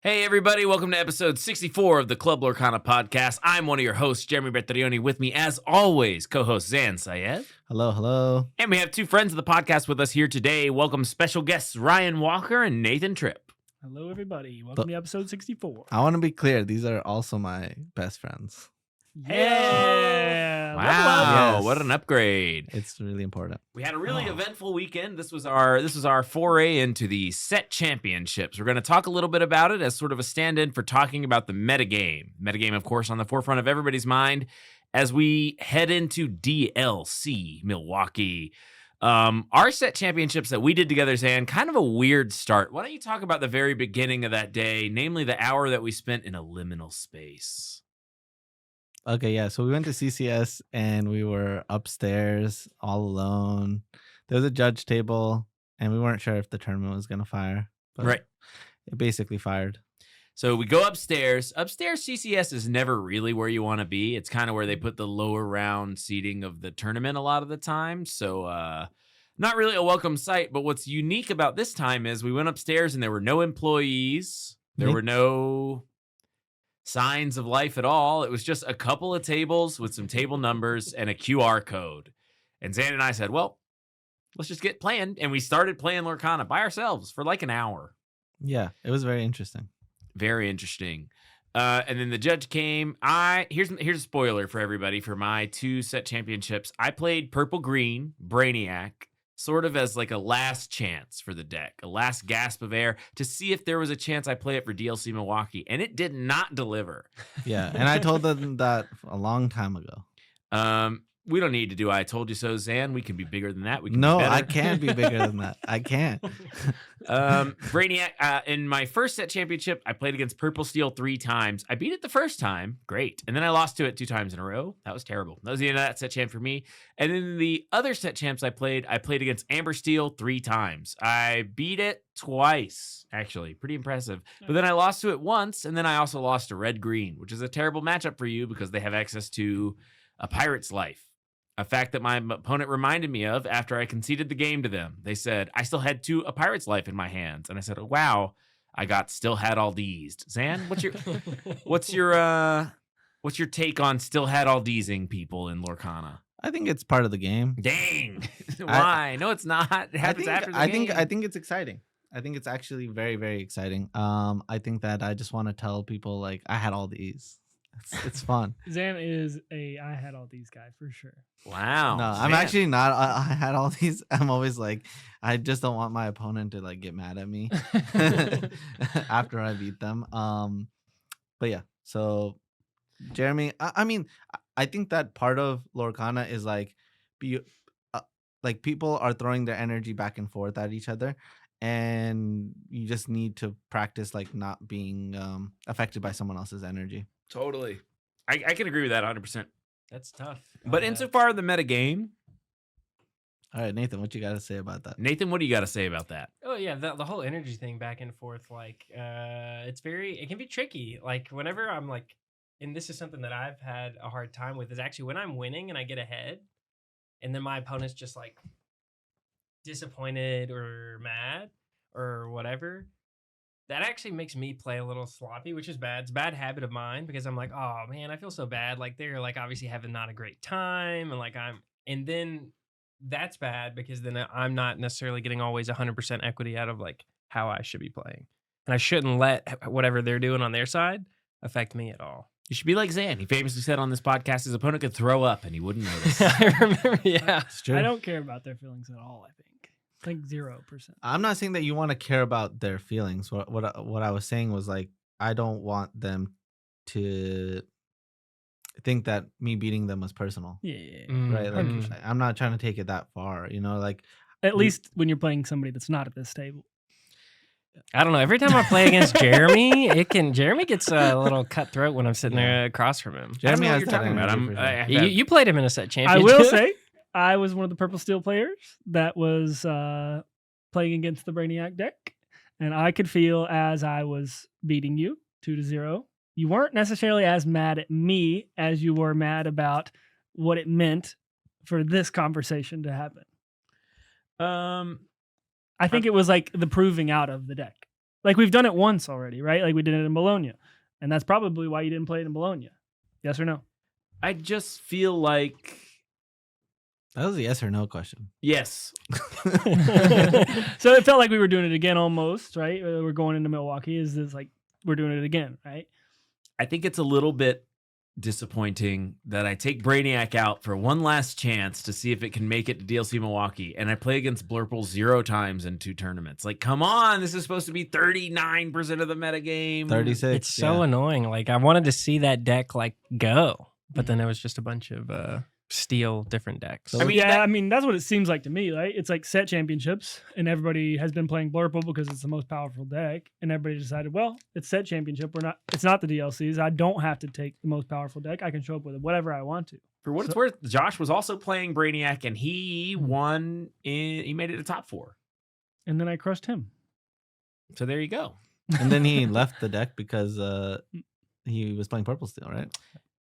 Hey everybody, welcome to episode 64 of the Club Lorcana podcast. I'm one of your hosts, Jeremy Bertarioni. With me, as always, co-host Zan Syed. Hello, hello. And we have two friends of the podcast with us here today. Welcome special guests Ryan Walker and Nathan Tripp. Hello, everybody. Welcome to episode 64. I want to be clear. These are also my best friends. Yeah. Wow, Yes. what an upgrade. It's really important. We had a really eventful weekend. This was our foray into the set championships. We're going to talk a little bit about it as sort of a stand-in for talking about the metagame. Metagame, of course, on the forefront of everybody's mind as we head into DLC Milwaukee. Our set championships that we did together, Zan, kind of a weird start. Why don't you talk about the very beginning of that day, namely the hour that we spent in a liminal space? Okay, yeah. So we went to CCS and we were upstairs all alone. There was a judge table and we weren't sure if the tournament was going to fire. But Right. It basically fired. So we go upstairs. Upstairs, CCS is never really where you want to be. It's kind of where they put the lower round seating of the tournament a lot of the time. So not really a welcome sight. But what's unique about this time is we went upstairs and there were no employees. There were no signs of life at all. It was just a couple of tables with some table numbers and a QR code. And Zan and I said, well, let's just get playing. And we started playing Lorcana by ourselves for like an hour. Yeah, it was very interesting. Very interesting. And then the judge came. Here's a spoiler for everybody for my two set championships. I played purple green Brainiac sort of as like a last chance for the deck, a last gasp of air to see if there was a chance I play it for DLC Milwaukee, and it did not deliver. Yeah, and I told them that a long time ago. We don't need to do I told you so, Zan. We can be bigger than that. We can No, be better. I can't be bigger than that. I can't. Brainiac, in my first set championship, I played against Purple Steel 3 times. I beat it the first time. Great. And then I lost to it 2 times in a row. That was terrible. That was the end of that set champ for me. And then the other set champs I played against Amber Steel 3 times. I beat it twice, actually. Pretty impressive. But then I lost to it once, and then I also lost to Red Green, which is a terrible matchup for you because they have access to a Pirate's Life. A fact that my opponent reminded me of after I conceded the game to them. They said, I still had a Pirate's Life in my hands. And I said, oh, wow, I still had all these. Zan, what's your take on still had all these-ing people in Lorcana? I think it's part of the game. Dang. Why? No, it's not. It happens after the game. I think it's exciting. I think it's actually very, very exciting. I think that I just want to tell people like I had all these. It's fun. Zan is I had all these guys for sure. Wow. No, I'm actually not. I had all these. I'm always like, I just don't want my opponent to like get mad at me after I beat them. But yeah. So, Jeremy, I mean, I think that part of Lorcana is like, like people are throwing their energy back and forth at each other, and you just need to practice like not being affected by someone else's energy. Totally. I can agree with that 100%. That's tough. But insofar as the metagame, All right, Nathan, what you got to say about that? Nathan, what do you got to say about that? Oh yeah, the whole energy thing back and forth, like it can be tricky. Like whenever I'm like, and this is something that I've had a hard time with, is actually when I'm winning and I get ahead, and then my opponent's just like disappointed or mad or whatever. That actually makes me play a little sloppy, which is bad. It's a bad habit of mine because I'm like, oh man, I feel so bad. Like they're like obviously having not a great time, and then that's bad because then I'm not necessarily getting always 100% equity out of like how I should be playing, and I shouldn't let whatever they're doing on their side affect me at all. You should be like Zan. He famously said on this podcast his opponent could throw up and he wouldn't notice. I remember, yeah. It's true. I don't care about their feelings at all, I think. Like 0%. I'm not saying that you want to care about their feelings. What I was saying was like I don't want them to think that me beating them was personal. Yeah. Right? Like 100%. I'm not trying to take it that far, you know, like At least when you're playing somebody that's not at this table. I don't know. Every time I play against Jeremy, Jeremy gets a little cutthroat when I'm sitting there across from him. Jeremy I has don't know what you're that talking about. energy for sure. You played him in a set I championship. will say, I was one of the Purple Steel players that was playing against the Brainiac deck, and I could feel as I was beating you 2-0. You weren't necessarily as mad at me as you were mad about what it meant for this conversation to happen. I think it was like the proving out of the deck. Like we've done it once already, right? Like we did it in Bologna, and that's probably why you didn't play it in Bologna. Yes or no? I just feel like That was a yes or no question. yes. So it felt like we were doing it again almost, right? We're going into Milwaukee. Is this like we're doing it again, right? I think it's a little bit disappointing that I take Brainiac out for one last chance to see if it can make it to DLC Milwaukee, and I play against Blurple 0 times in 2 tournaments. Like, come on, this is supposed to be 39% of the metagame. 36. It's so annoying. Like I wanted to see that deck like go, but then it was just a bunch of steel different decks. So I mean, I mean that's what it seems like to me, right? It's like set championships, and everybody has been playing Blurple because it's the most powerful deck, and everybody decided, well, it's set championship. It's not the DLCs. I don't have to take the most powerful deck. I can show up with whatever I want to. For what it's worth, Josh was also playing Brainiac, and he won. He made it to top 4. And then I crushed him. So there you go. And then he left the deck because he was playing Purple Steel, right?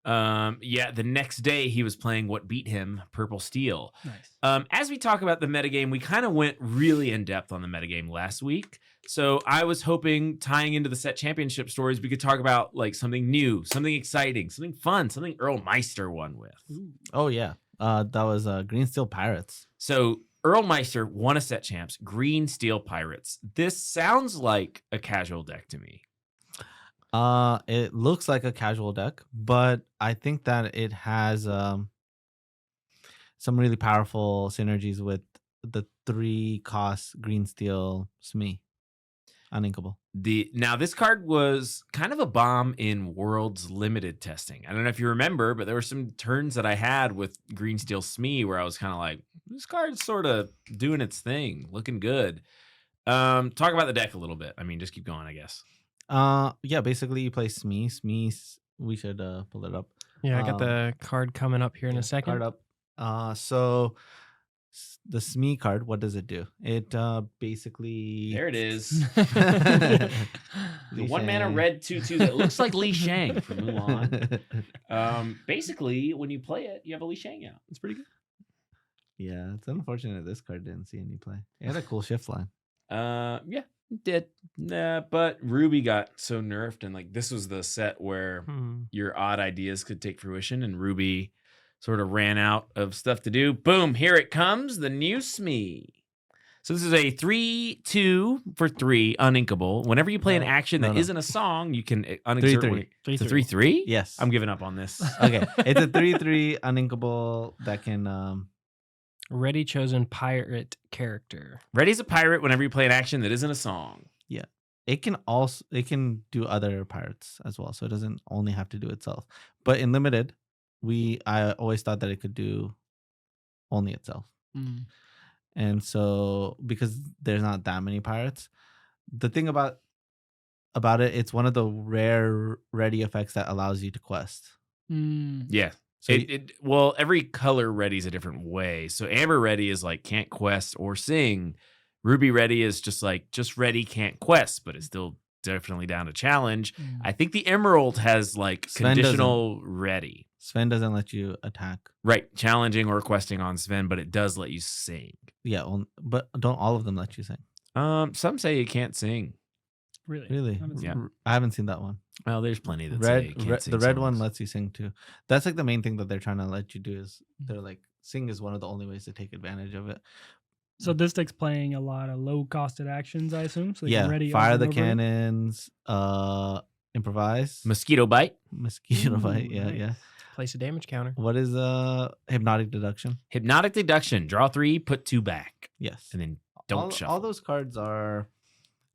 Yeah, the next day he was playing what beat him, Purple Steel. Nice. As we talk about the metagame, we kind of went really in depth on the metagame last week. So I was hoping, tying into the set championship stories, we could talk about like something new, something exciting, something fun, something Earl Meister won with. Ooh. Oh yeah, that was Green Steel Pirates. So Earl Meister won a set champs, Green Steel Pirates. This sounds like a casual deck to me. It looks like a casual deck, but I think that it has some really powerful synergies with the 3-cost Green Steel Smee. Uninkable. Now this card was kind of a bomb in Worlds Limited testing. I don't know if you remember, but there were some turns that I had with Green Steel Smee where I was kind of like, this card's sort of doing its thing, looking good. Talk about the deck a little bit. I mean, just keep going, I guess. Yeah, basically you play Smee. We should pull it up. Yeah, I got the card coming up here in a second. Card up. So the Smee card, what does it do? It basically There it is. the The 1-mana red 2/2 that looks like Li Shang from Mulan. Basically, when you play it, you have a Li Shang out. It's pretty good. Yeah, it's unfortunate this card didn't see any play. It had a cool shift line. Yeah, it did. But Ruby got so nerfed, and like this was the set where your odd ideas could take fruition, and Ruby sort of ran out of stuff to do. Boom, here it comes, the new Smee. So this is a 3/2 for 3, uninkable. Whenever you play an action that isn't a song, you can uninsert 3/3. It's a 3/3? Yes. I'm giving up on this. Okay. It's a 3/3 uninkable that can Ready chosen pirate character. Ready's a pirate whenever you play an action that isn't a song. it can do other pirates as well. So it doesn't only have to do itself. But in limited, I always thought that it could do only itself. And so because there's not that many pirates, the thing about it, it's one of the rare ready effects that allows you to quest. Yeah. So well, every color ready is a different way. So Amber ready is like can't quest or sing. Ruby ready is just ready, can't quest, but it's still definitely down to challenge. I think the Emerald has like Sven conditional ready. Sven doesn't let you attack. Right, challenging or questing on Sven, but it does let you sing. Yeah, but don't all of them let you sing? Some say you can't sing. Really? Yeah. I haven't seen that one. Well, there's plenty that say you can't sing The red one songs. lets you sing too. That's like the main thing that they're trying to let you do is they're like sing is one of the only ways to take advantage of it. So this deck's playing a lot of low-costed actions, I assume. So they Yeah, can ready fire over the and over. cannons, improvise, Mosquito bite. mosquito bite. Ooh, Yeah, nice. yeah. Place a damage counter. What is hypnotic deduction? Hypnotic deduction. Draw 3, put 2 back. Yes. And then don't shuffle. All those cards are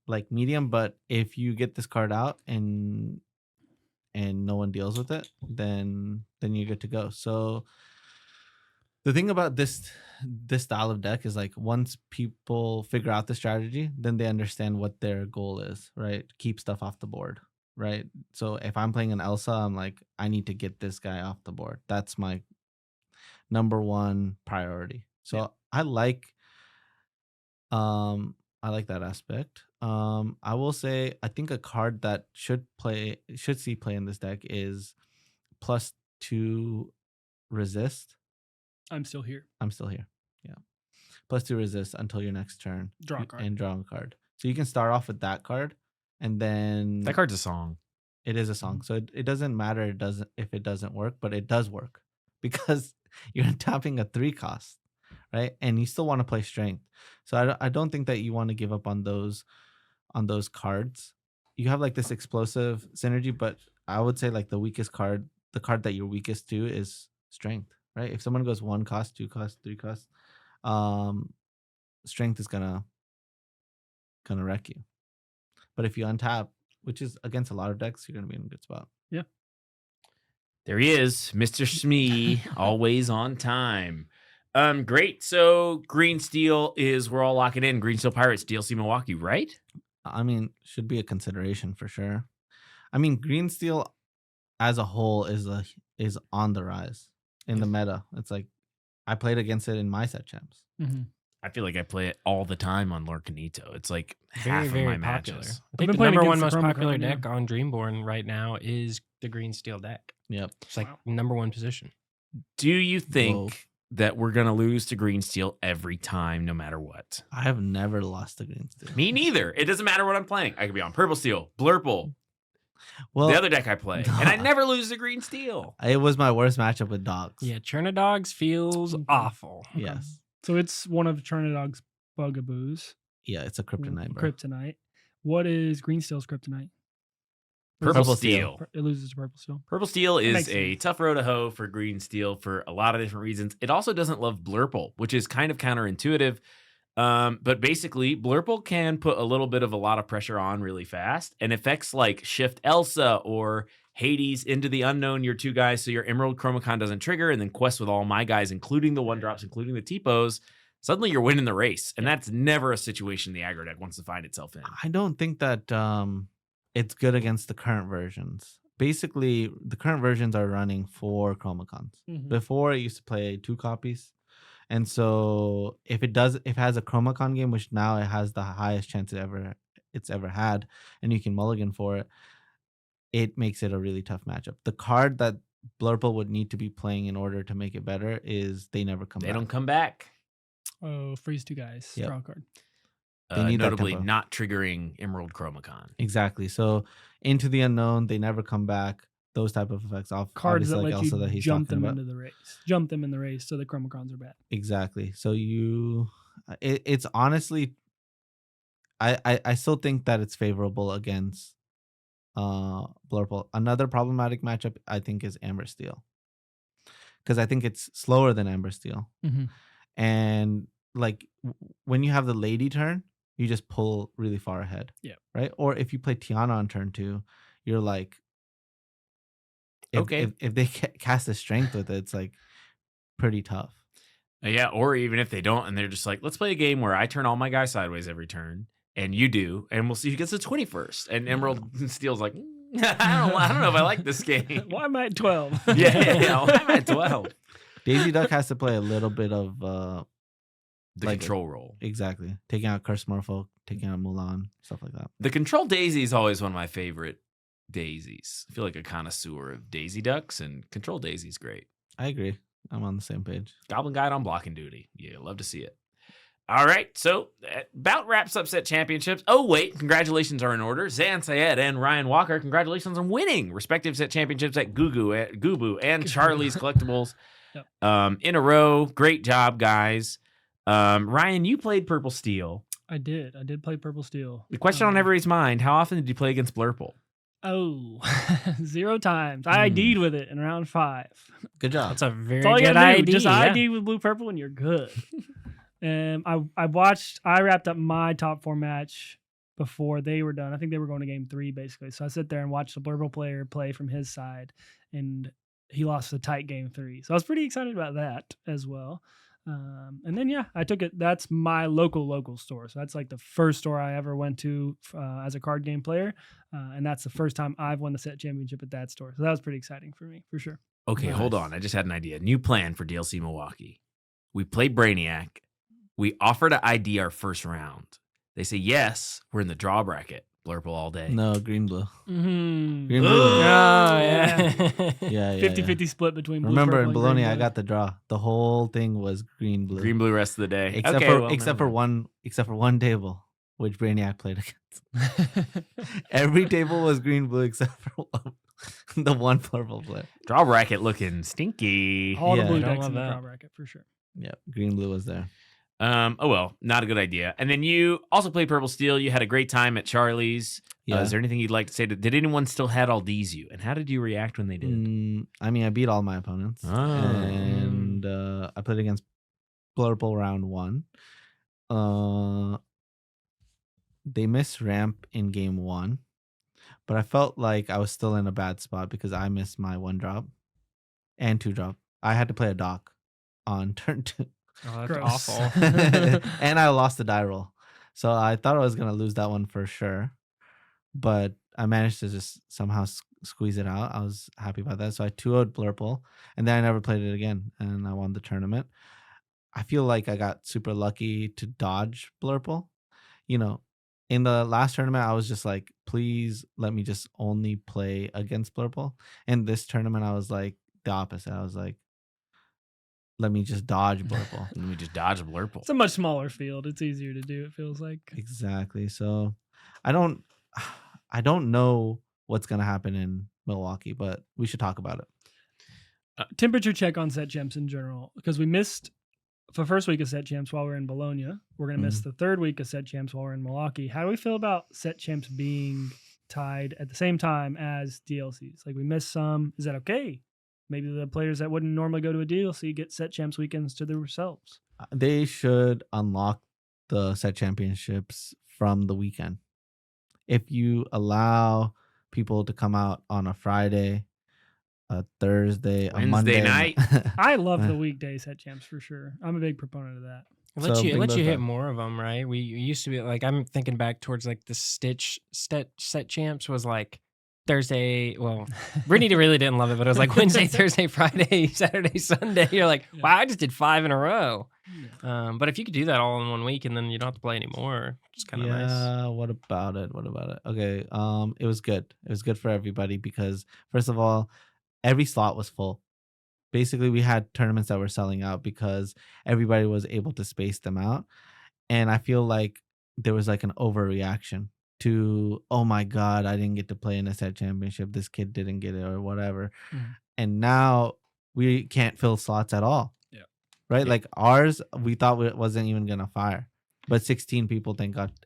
like medium, but if you get this card out and no one deals with it, then you're good to go. So the thing about this style of deck is like once people figure out the strategy, then they understand what their goal is, right? Keep stuff off the board, right? So if I'm playing an Elsa, I'm like, I need to get this guy off the board. That's my number one priority. So I like that aspect. I will say I think a card that should see play in this deck is +2 resist. I'm still here. I'm still here. Yeah. +2 resist until your next turn. Draw a card. And draw a card. So you can start off with that card and then That card's a song. it is a song, so it doesn't matter. If it doesn't work, but it does work because you're tapping a 3 cost, right? And you still want to play strength. So I don't think that you want to give up on those cards. You have like this explosive synergy, but I would say like the weakest card, the card that you're weakest to is strength, right? If someone goes 1 cost, 2 cost, 3 cost, strength is gonna wreck you. But if you untap, which is against a lot of decks, you're gonna be in a good spot. Yeah. There he is, Mr. Smee, always on time. Great. So Green Steel we're all locking in. Green Steel Pirates, DLC Milwaukee, right? I mean, should be a consideration for sure. I mean, Green Steel as a whole is on the rise in the meta. It's like I played against it in my set champs. Mm-hmm. I feel like I play it all the time on Lorcanito. It's like half Very, of my popular. matches. I think been the playing number one against most the Chromacon, popular yeah. deck on Dreamborn right now is the Green Steel deck. Yep. It's like Wow. number 1 position. Do you think Whoa. that we're going to lose to Green Steel every time, no matter what? I have never lost to Green Steel. Me neither. It doesn't matter what I'm playing. I could be on Purple Steel, Blurple, Well, the other deck I play, and I never lose to Green Steel. it was my worst matchup with dogs. Yeah, Churna Dogs feels awful. Yes. So it's one of Trinidad's bugaboos. Yeah, it's a kryptonite, bro. Kryptonite. What is Green Steel's kryptonite? Purple Purple Steel. It loses to Purple Steel. Purple Steel is makes a sense. tough row to hoe for Green Steel for a lot of different reasons. It also doesn't love Blurple, which is kind of counterintuitive. But basically, Blurple can put a little bit of a lot of pressure on really fast, and effects like Shift Elsa or Hades into the unknown your 2 guys so your Emerald Chromacon doesn't trigger, and then Quest with all my guys, including the 1-drops, including the T-Pos, suddenly you're winning the race. And that's never a situation the aggro deck wants to find itself in. I don't think that it's good against the current versions. Basically, the current versions are running 4 Chromacons. Mhm. Before, it used to play 2 copies. And so if it has a Chromacon game, which now it has the highest chance it's ever had, and you can mulligan for it, it makes it a really tough matchup. The card that Blurple would need to be playing in order to make it better is They Never Come They Back. don't come back. Oh, freeze 2 guys. Yep. Draw a card. They need that Notably tempo. not triggering Emerald Chromacon. Exactly. So Into the Unknown, They Never Come Back. Those type of effects. Cards that Obviously, let like Elsa that you he's jump talking them about. into the race. Jump them in the race so the Chromacons are bad. Exactly. So it's honestly, I still think that it's favorable against Blurple. Another problematic matchup I think is Amber Steel, because I think it's slower than Amber Steel, Mm-hmm. and like when you have the lady turn, you just pull really far ahead. Yeah. Right. Or if you play Tiana on turn 2, you're like, if they cast a strength with it, it's like pretty tough. Yeah, or even if they don't, and they're just like, let's play a game where I turn all my guys sideways every turn, and you do, and we'll see who gets the 21st. And Emerald Steel's like, I don't know if I like this game. Why am I at 12? yeah. Why am I at 12? Daisy Duck has to play a little bit of The like control role. exactly taking out Curse Merfolk, taking out Mulan, stuff like that. The control daisy is always one of my favorite daisies. I feel like a connoisseur of daisy ducks, and control daisy's great. I agree. I'm on the same page. Goblin Guide on blocking duty. Yeah, love to see it. All right, so that about wraps up set championships. Oh, wait, congratulations are in order. Zan Syed and Ryan Walker, congratulations on winning respective set championships at Gubu and Charlie's Collectibles in a row. Great job, guys. Ryan, you played Purple Steel. I did play Purple Steel. The question on everybody's mind, how often did you play against Blurple? Oh, 0 times. I ID'd with it in round 5. Good job. That's a very That's all you good gotta do. idea. Just yeah. ID with blue purple and you're good. And I wrapped up my top 4 match before they were done. I think they were going to game 3 basically. So I sit there and watch the Blurple player play from his side, and he lost a tight game 3. So I was pretty excited about that as well. And then I took it. That's my local store. So that's like the first store I ever went to as a card game player, and that's the first time I've won the set championship at that store. So that was pretty exciting for me, for sure. Okay, hold Nice. on. I just had an idea. New plan for DLC Milwaukee. We play Brainiac. We offer to ID our first round. They say yes. We're in the draw bracket. Blurple all day. No, green blue. Mm-hmm. Green Oh, blue. yeah. Yeah. 50-50 split between blue, Remember purple, in and Bologna, green I blue. got the draw. The whole thing was green blue. Green blue rest of the day. Except Okay, for well, except never for mind. one table, which Brainiac played against. Every table was green blue except for the one purple player. Draw bracket looking stinky. All the Yeah. blue I don't decks in the love draw that. bracket for sure. Yeah, green blue was there. Oh well, not a good idea. And then you also played Purple Steel. You had a great time at Charlie's. Yeah. Is there anything you'd like to say? Did anyone still had all these you? And how did you react when they did? I mean, I beat all my opponents, Oh. and I played against Blurple round 1. They missed ramp in game 1, but I felt like I was still in a bad spot because I missed my 1 drop and 2 drop. I had to play a dock on turn 2. Oh, that's Gross. awful. And I lost the die roll. So I thought I was going to lose that one for sure. But I managed to just somehow squeeze it out. I was happy about that. So I 2-0'd Blurple, and then I never played it again, and I won the tournament. I feel like I got super lucky to dodge Blurple. You know, in the last tournament, I was just like, please let me just only play against Blurple. And this tournament, I was like the opposite. I was like, let me just dodge Blurple. Let me just dodge a blurple. It's a much smaller field. It's easier to do, it feels like. Exactly. So I don't know what's gonna happen in Milwaukee, but we should talk about it. Temperature check on set champs in general, because we missed the first week of set champs while we're in Bologna. We're going to miss the third week of set champs while we're in Milwaukee. How do we feel about set champs being tied at the same time as DLCs? Like, we missed some. Is that okay? Maybe the players that wouldn't normally go to a DLC get set champs weekends to themselves. They should unlock the set championships from the weekend. If you allow people to come out on a Friday, a Thursday, a Wednesday Monday night. I love the weekday set champs for sure. I'm a big proponent of that. It So lets you, bring those hit back. more of them, right? We used to be like, I'm thinking back towards like the Stitch set champs was like Thursday. Well, Brittany really didn't love it, but it was like Wednesday, Thursday, Friday, Saturday, Sunday. You're like, Yeah. wow, I just did 5 in a row. But if you could do that all in 1 week and then you don't have to play anymore, it's kind of nice. Yeah, what about it? Okay, it was good. It was good for everybody because first of all, every slot was full. Basically, we had tournaments that were selling out because everybody was able to space them out. And I feel like there was like an overreaction to, oh my God, I didn't get to play in a set championship. This kid didn't get it or whatever. And now we can't fill slots at all. Yeah. Right? Yeah. Like ours, we thought it wasn't even going to fire. But 16 people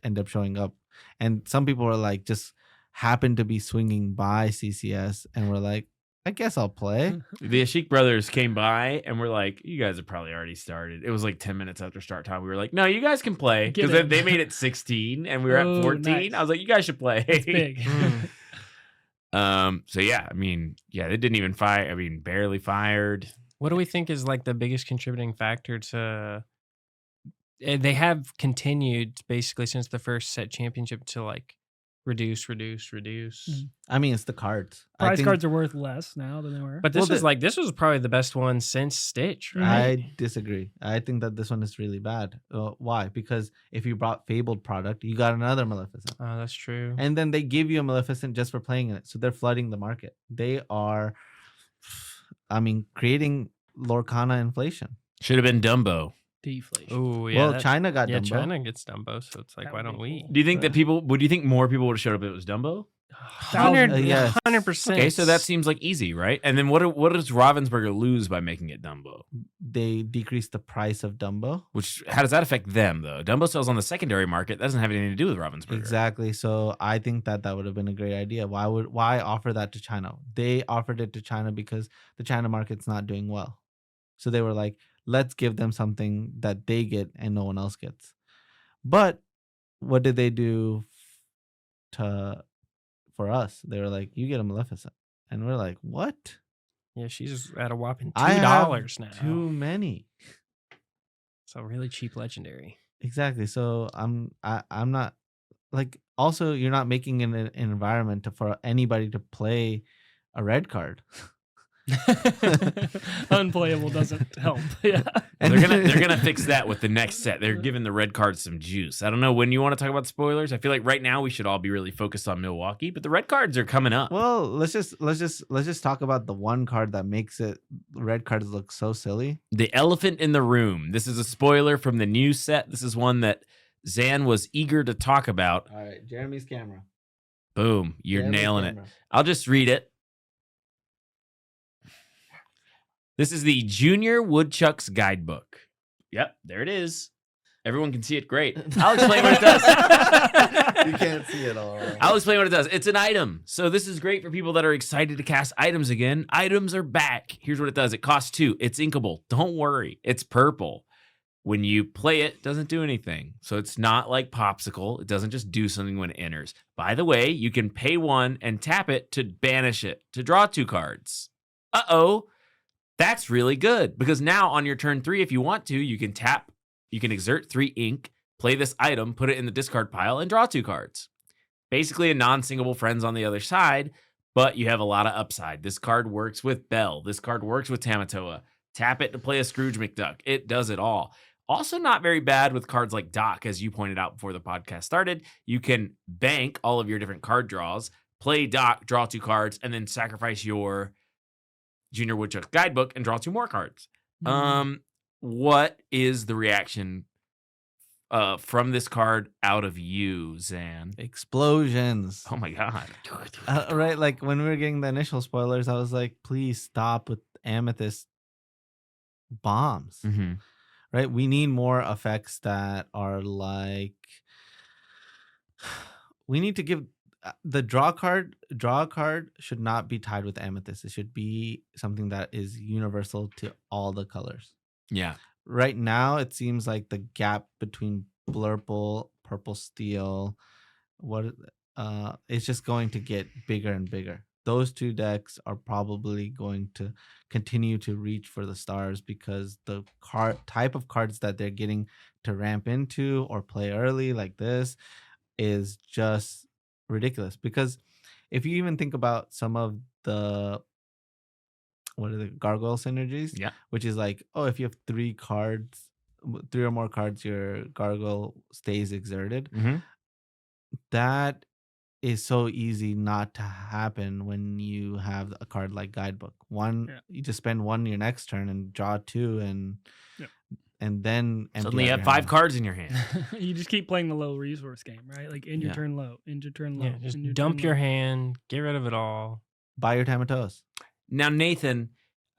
end up showing up. And some people were like, just happened to be swinging by CCS and were like, I guess I'll play. The Ashik brothers came by and were like, you guys have probably already started. It was like 10 minutes after start time. We were like, no, you guys can play. Get Because in. they made it 16 and we were Oh, at 14. nice. I was like, you guys should play. It's big. So yeah, I mean, yeah, they didn't even fire. I mean, barely fired. What do we think is like the biggest contributing factor to? They have continued basically since the first set championship to like reduce. I mean, it's the cards. I Prize think- cards are worth less now than they were. But this Well, was this was probably the best one since Stitch, right? I disagree. I think that this one is really bad. Why? Because if you brought Fabled product, you got another Maleficent. Oh, that's true. And then they give you a Maleficent just for playing in it. So they're flooding the market. They are, I mean, creating Lorcana inflation. Should have been Dumbo. deflation. Oh yeah. Well, that- China got yeah, Dumbo. China gets Dumbo, so it's like, That why would don't be we? cool. Do you think that would you think more people would have showed up if it was Dumbo? 100%. 100%. Okay, so that seems like easy, right? And then what does Ravensburger lose by making it Dumbo? They decreased the price of Dumbo. Which, how does that affect them, though? Dumbo sells on the secondary market. That doesn't have anything to do with Ravensburger. Exactly. So I think that would have been a great idea. Why offer that to China? They offered it to China because the China market's not doing well. So they were like, let's give them something that they get and no one else gets. But what did they do for us? They were like, you get a Maleficent. And we're like, what? Yeah, she's at a whopping I have $2 now. Too many. So really cheap legendary. Exactly. So I'm not like, also you're not making an environment for anybody to play a red card. Unplayable doesn't help. Yeah. They're gonna fix that with the next set. They're giving the red cards some juice. I don't know when you want to talk about spoilers. I feel like right now we should all be really focused on Milwaukee, but the red cards are coming up. Well, let's just talk about the one card that makes red cards look so silly. The elephant in the room. This is a spoiler from the new set. This is one that Zan was eager to talk about. All right, Jeremy's camera. Boom, you're Jeremy's nailing it. camera. I'll just read it. This is the Junior Woodchuck's Guidebook. Yep, there it is. Everyone can see it. Great. I'll explain what it does. You can't see it all. I'll explain what it does. It's an item. So this is great for people that are excited to cast items again. Items are back. Here's what it does. It costs 2. It's inkable. Don't worry. It's purple. When you play it, it doesn't do anything. So it's not like Popsicle. It doesn't just do something when it enters. By the way, you can pay 1 and tap it to banish it, to draw 2 cards. Uh-oh. That's really good because now on your turn 3, if you want to, you can tap, you can exert 3 ink, play this item, put it in the discard pile, and draw 2 cards. Basically a non-singable friends on the other side, but you have a lot of upside. This card works with Belle. This card works with Tamatoa. Tap it to play a Scrooge McDuck. It does it all. Also not very bad with cards like Doc, as you pointed out before the podcast started. You can bank all of your different card draws, play Doc, draw 2 cards, and then sacrifice your Junior Woodchuck's Guidebook and draw 2 more cards. What is the reaction from this card out of you, Zan? Explosions. Oh my god! Right, like when we were getting the initial spoilers, I was like, please stop with amethyst bombs. Mm-hmm. Right, we need more effects that are like, we need to give the draw card should not be tied with amethyst. It should be something that is universal to all the colors. Yeah. Right now, it seems like the gap between Blurple, Purple Steel, it's just going to get bigger and bigger. Those 2 decks are probably going to continue to reach for the stars because the type of cards that they're getting to ramp into or play early like this is just ridiculous. Because if you even think about some of the gargoyle synergies, Yeah. which is like, oh, if you have 3 or more cards, your gargoyle stays exerted. Mm-hmm. That is so easy not to happen when you have a card like Guidebook. You just spend 1 your next turn and draw 2 and then Suddenly you have 5 cards in your hand. You just keep playing the low resource game, right? Like end your turn low, end your turn low. Yeah, just end your dump turn your low. hand, get rid of it all. Buy your Tamatoas. Now, Nathan,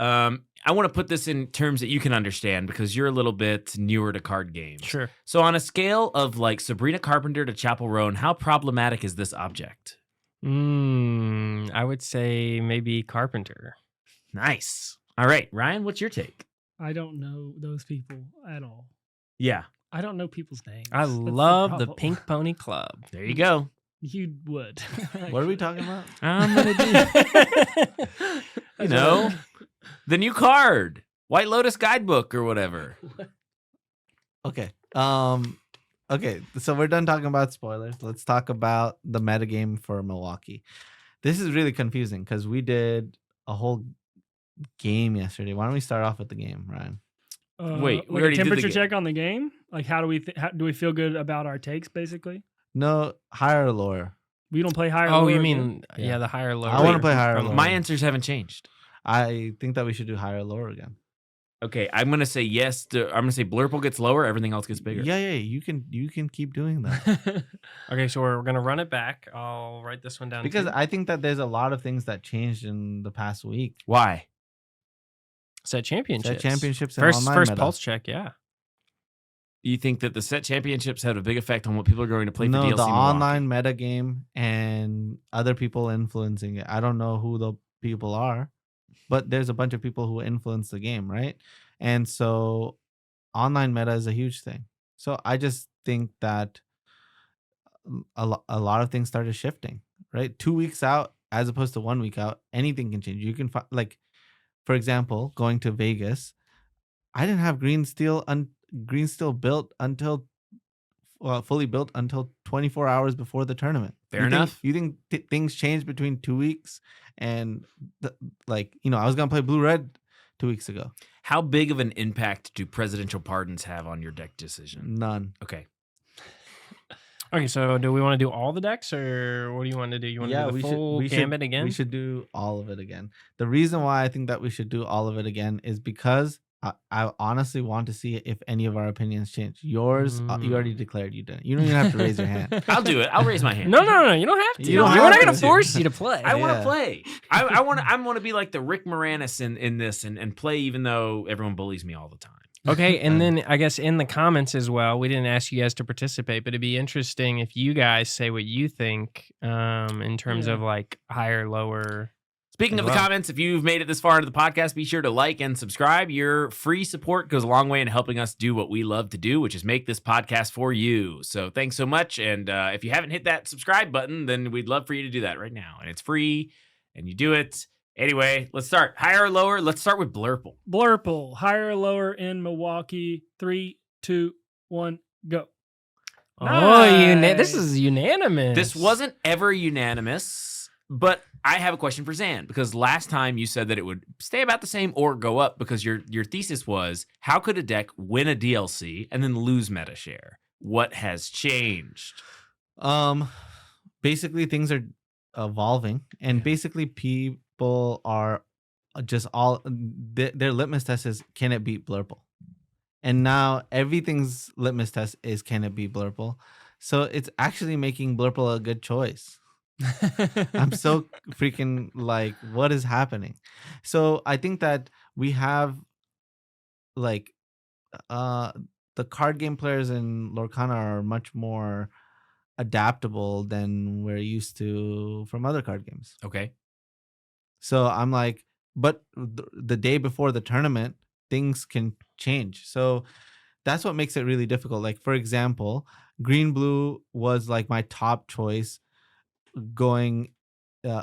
I want to put this in terms that you can understand because you're a little bit newer to card games. Sure. So on a scale of like Sabrina Carpenter to Chapel Roan, how problematic is this object? I would say maybe Carpenter. Nice. All right, Ryan, what's your take? I don't know those people at all. Yeah. I don't know people's names. I That's love the problem. Pink Pony Club. There you go. You would. What are we talking about? I'm going to do, you know, the new card, White Lotus Guidebook or whatever. Okay. Okay. So we're done talking about spoilers. Let's talk about the metagame for Milwaukee. This is really confusing because we did a whole game yesterday. Why don't we start off with the game, Ryan? Wait, we like already a did the temperature game. check on the game. Like, how do we feel good about our takes? Basically, No, higher or lower. we don't play higher. Oh, lower you again? mean Yeah. the higher lower? I wanna play higher from- lower. My answers haven't changed. I think that we should do higher or lower again. Okay, I'm going to say yes. I'm going to say Blurple gets lower, everything else gets bigger. Yeah, you can keep doing that. Okay, so we're gonna run it back. I'll write this one down Because too. I think that there's a lot of things that changed in the past week. Why? Set championships. Set championships and First online meta. pulse check. Yeah. You think that the set championships had a big effect on what people are going to play for No, DLC the Milwaukee? online meta game and other people influencing it. I don't know who the people are, but there's a bunch of people who influence the game, right? And so online meta is a huge thing. So I just think that a lot of things started shifting, right? 2 weeks out as opposed to 1 week out, anything can change. You can like, for example, going to Vegas, I didn't have green steel built until fully built until 24 hours before the tournament. Fair enough. You think things changed between 2 weeks and I was gonna play blue red 2 weeks ago. How big of an impact do presidential pardons have on your deck decision? None. Okay. Okay, so do we want to do all the decks, or what do you want to do? You want to do the full gambit again? We should do all of it again. The reason why I think that we should do all of it again is because I honestly want to see if any of our opinions change. Yours, you already Mm. declared you didn't. You don't even have to raise your hand. I'll do it. I'll raise my hand. No, you don't have to. You don't We're have not gonna to. force you to play. I want to Yeah. play. I want to be like the Rick Moranis in this and play even though everyone bullies me all the time. Okay, and then I guess in the comments as well, we didn't ask you guys to participate, but it'd be interesting if you guys say what you think in terms Yeah. of like higher, lower. Speaking as of the well. comments, if you've made it this far into the podcast, be sure to like and subscribe. Your free support goes a long way in helping us do what we love to do, which is make this podcast for you. So thanks so much. And if you haven't hit that subscribe button, then we'd love for you to do that right now. And it's free, and you do it. Anyway, let's start. Higher or lower? Let's start with Blurple. Blurple, higher or lower in Milwaukee? 3, 2, 1, go. Oh, Nice. this is unanimous. This wasn't ever unanimous, but I have a question for Zan, because last time you said that it would stay about the same or go up because your thesis was, how could a deck win a DLC and then lose meta share? What has changed? Basically things are evolving, and Yeah. basically people are just all their litmus test is, can it beat Blurple? And now everything's litmus test is, can it beat Blurple? So it's actually making Blurple a good choice. I'm so freaking like, what is happening? So I think that we have like the card game players in Lorcana are much more adaptable than we're used to from other card games. Okay. So I'm like, but the day before the tournament, things can change. So that's what makes it really difficult. Like, for example, green blue was like my top choice going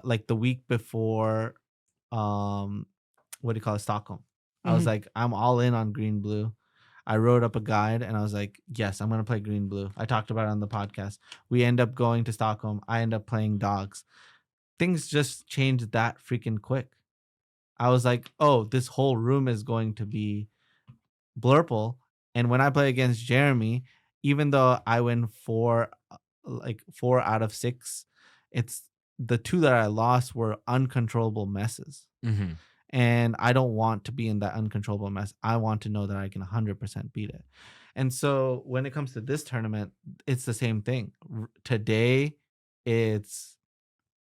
like the week before what do you call it, Stockholm. I was Mhm. like, I'm all in on green blue. I wrote up a guide and I was like, yes, I'm gonna play green blue. I talked about it on the podcast. We end up going to Stockholm. I end up playing dogs. Things just changed that freaking quick. I was like, oh, this whole room is going to be Blurple. And when I play against Jeremy, even though I win 4 out of 6, it's the 2 that I lost were uncontrollable messes. Mm-hmm. And I don't want to be in that uncontrollable mess. I want to know that I can 100% beat it. And so when it comes to this tournament, it's the same thing. Today, it's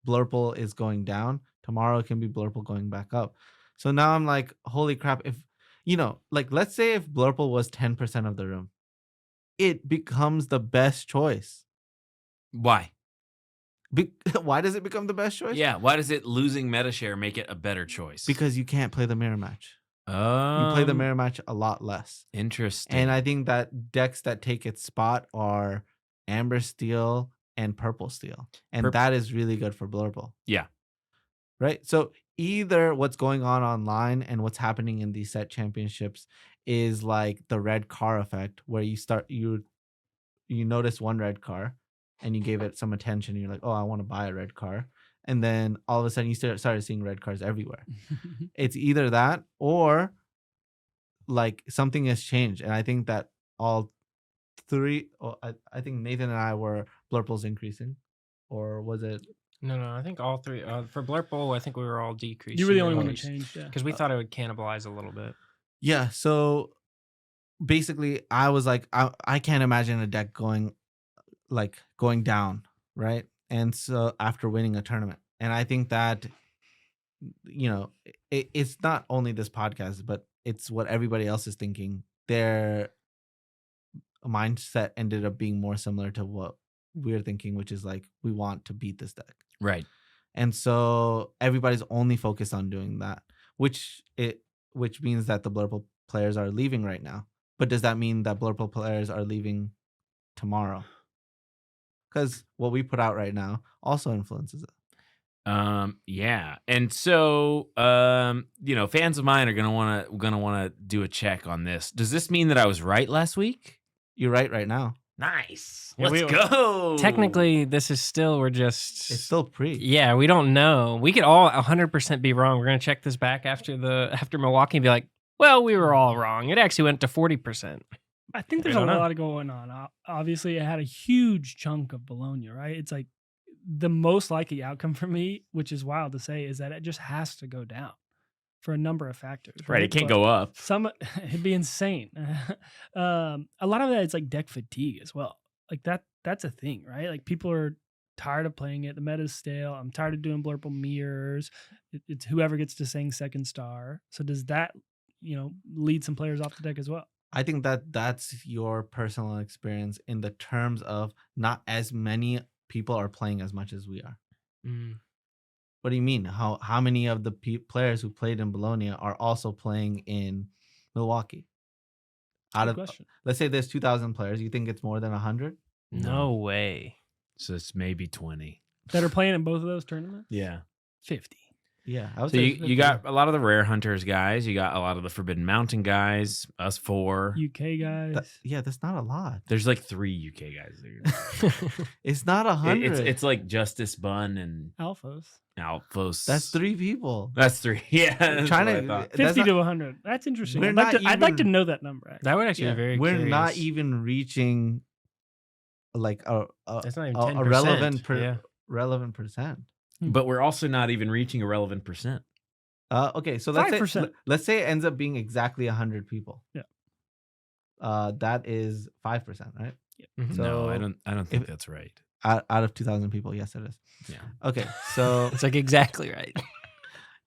Blurple is going down. Tomorrow, it can be Blurple going back up. So now I'm like, holy crap. If, like, let's say if Blurple was 10% of the room, it becomes the best choice. Why? Why does it become the best choice? Yeah. Why does it losing meta share make it a better choice? Because you can't play the mirror match. You play the mirror match a lot less. Interesting. And I think that decks that take its spot are Amber Steel and Purple Steel. And that is really good for Blurple. Yeah. Right? So either what's going on online and what's happening in these set championships is like the red car effect, where you notice one red car and you gave it some attention. You're like, oh, I want to buy a red car. And then all of a sudden you started seeing red cars everywhere. It's either that or like something has changed. And I think that all three, I think Nathan and I were Blurple's increasing. Or was it? No, I think all three. For Blurple, I think we were all decreasing. You were the only one that changed, yeah. Because we thought it would cannibalize a little bit. Yeah. So basically, I was like, I can't imagine a deck going down, right? And so after winning a tournament, and I think that, it's not only this podcast, but it's what everybody else is thinking. Their mindset ended up being more similar to what we're thinking, which is like, we want to beat this deck. Right. And so everybody's only focused on doing that, which means that the Blurple players are leaving right now. But does that mean that Blurple players are leaving tomorrow? Because what we put out right now also influences it. Yeah. And so, fans of mine are gonna wanna do a check on this. Does this mean that I was right last week? You're right now. Nice. Yeah, Let's go. Technically, this is still, It's still pre. Yeah, we don't know. We could all 100% be wrong. We're going to check this back after Milwaukee and be like, well, we were all wrong. It actually went to 40%. I think there's I a don't know. lot going on. Obviously, it had a huge chunk of Bologna, right? It's like the most likely outcome for me, which is wild to say, is that it just has to go down for a number of factors. Right. It can't But go up. some it'd be insane. A lot of that is like deck fatigue as well. Like that's a thing, right? Like people are tired of playing it. The meta's stale. I'm tired of doing blurple mirrors. It's whoever gets to sing second star. So does that, lead some players off the deck as well? I think that's your personal experience in the terms of not as many people are playing as much as we are. What do you mean? How many of the players who played in Bologna are also playing in Milwaukee? Good question. Let's say there's 2,000 players. You think it's more than 100? No way. So it's maybe 20. That are playing in both of those tournaments? Yeah. 50. Yeah. I would So say you got a lot of the Rare Hunters guys. You got a lot of the Forbidden Mountain guys. Us 4. UK guys. that's not a lot. There's like 3 UK guys there. It's not 100. It's like Justice Bun and Alphos. Alphos. That's 3 people. That's 3. Yeah. That's Trying what I to- thought. 50 not- to 100. That's interesting. We're I'd like to even- know that number. Actually. That would actually Yeah, be very we're curious. not even reaching like a That's not even a 10%. relevant Yeah. relevant percent. But we're also not even reaching a relevant percent. Okay, so let's say 5%. let's say it ends up being exactly 100 people. Yeah. That is 5%, right? Mhm. So No, I don't think if- that's right. out of 2,000 people, yes, it is. Yeah. Okay, so It's like exactly right.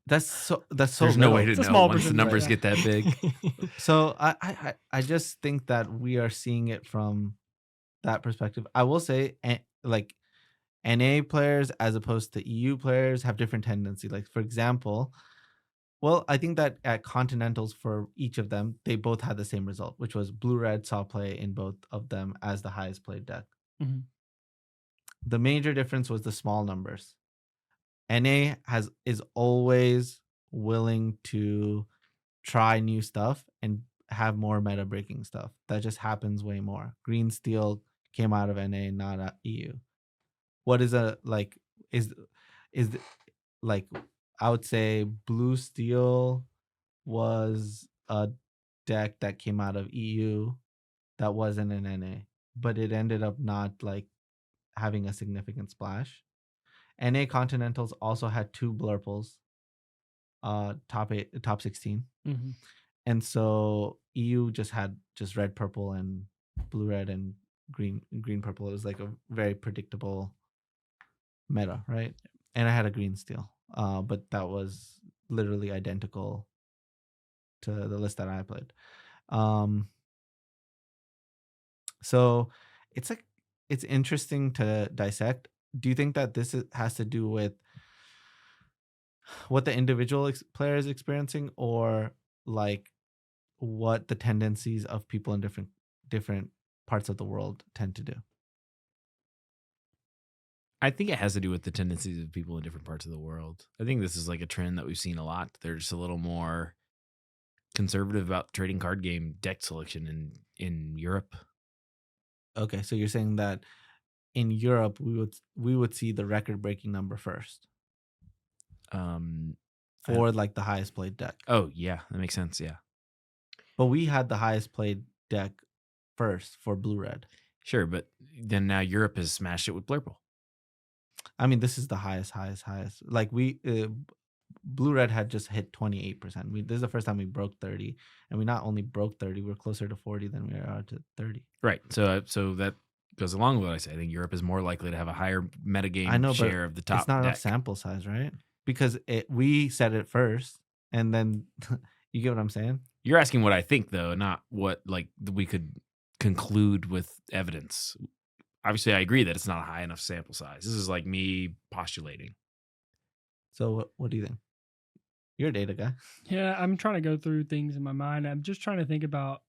that's so There's no way to It's a know small once the percentage, numbers yeah. get that big. So I just think that we are seeing it from that perspective. I will say, like NA players as opposed to EU players have different tendency. Like for example, well, I think that at Continentals for each of them, they both had the same result, which was Blue Red saw play in both of them as the highest played deck. Mhm. The major difference was the small numbers. NA is always willing to try new stuff and have more meta breaking stuff. That just happens way more. Green Steel came out of NA, not at EU. What is like I would say Blue Steel was a deck that came out of EU that wasn't an NA, but it ended up not like having a significant splash. NA Continentals also had 2 blurples, top 16. Mhm. And so EU just had just red, purple, and blue, red, and green, purple. It was like a very predictable meta, right? And I had a green steel, but that was literally identical to the list that I played. So it's interesting to dissect. Do you think that this has to do with what the individual player is experiencing, or like what the tendencies of people in different parts of the world tend to do? I think it has to do with the tendencies of people in different parts of the world. I think this is like a trend that we've seen a lot. They're just a little more conservative about trading card game deck selection in Europe. Okay, so you're saying that in Europe we would see the record breaking number first for like the highest played deck. Oh yeah, that makes sense. Yeah, But we had the highest played deck first for blue red. sure. But then now Europe has smashed it with Blurple. I mean, this is the highest. Like we, blue red had just hit 28%. This is the first time we broke 30, and we not only broke 30, we're closer to 40 than we are to 30. Right. So that goes along with what I say. I think Europe is more likely to have a higher metagame I know, but share of the top It's not deck. enough sample size, right? Because we said it first, and then you get what I'm saying. You're asking what I think, though, not what like we could conclude with evidence. Obviously, I agree that it's not a high enough sample size. This is like me postulating. So what do you think? You're a data guy. Yeah, I'm trying to go through things in my mind. I'm just trying to think about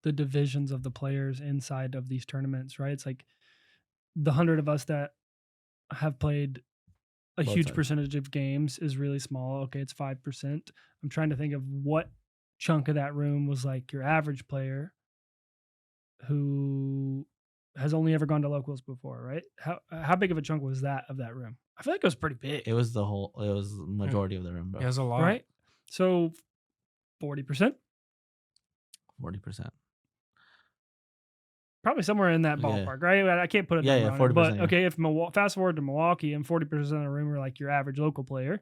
the divisions of the players inside of these tournaments, right? It's like the 100 of us that have played a Both huge sides. percentage of games is really small. Okay, it's 5%. I'm trying to think of what chunk of that room was like your average player who has only ever gone to locals before, right? How big of a chunk was that of that room? I feel like it was pretty big. It was the majority of the room, bro. It was a lot. Right? So 40%, 40%. probably somewhere in that Yeah. ballpark, right? I can't put it Yeah, number yeah, on it, 40%, but yeah. okay, if fast forward to Milwaukee and 40% of the room are like your average local player,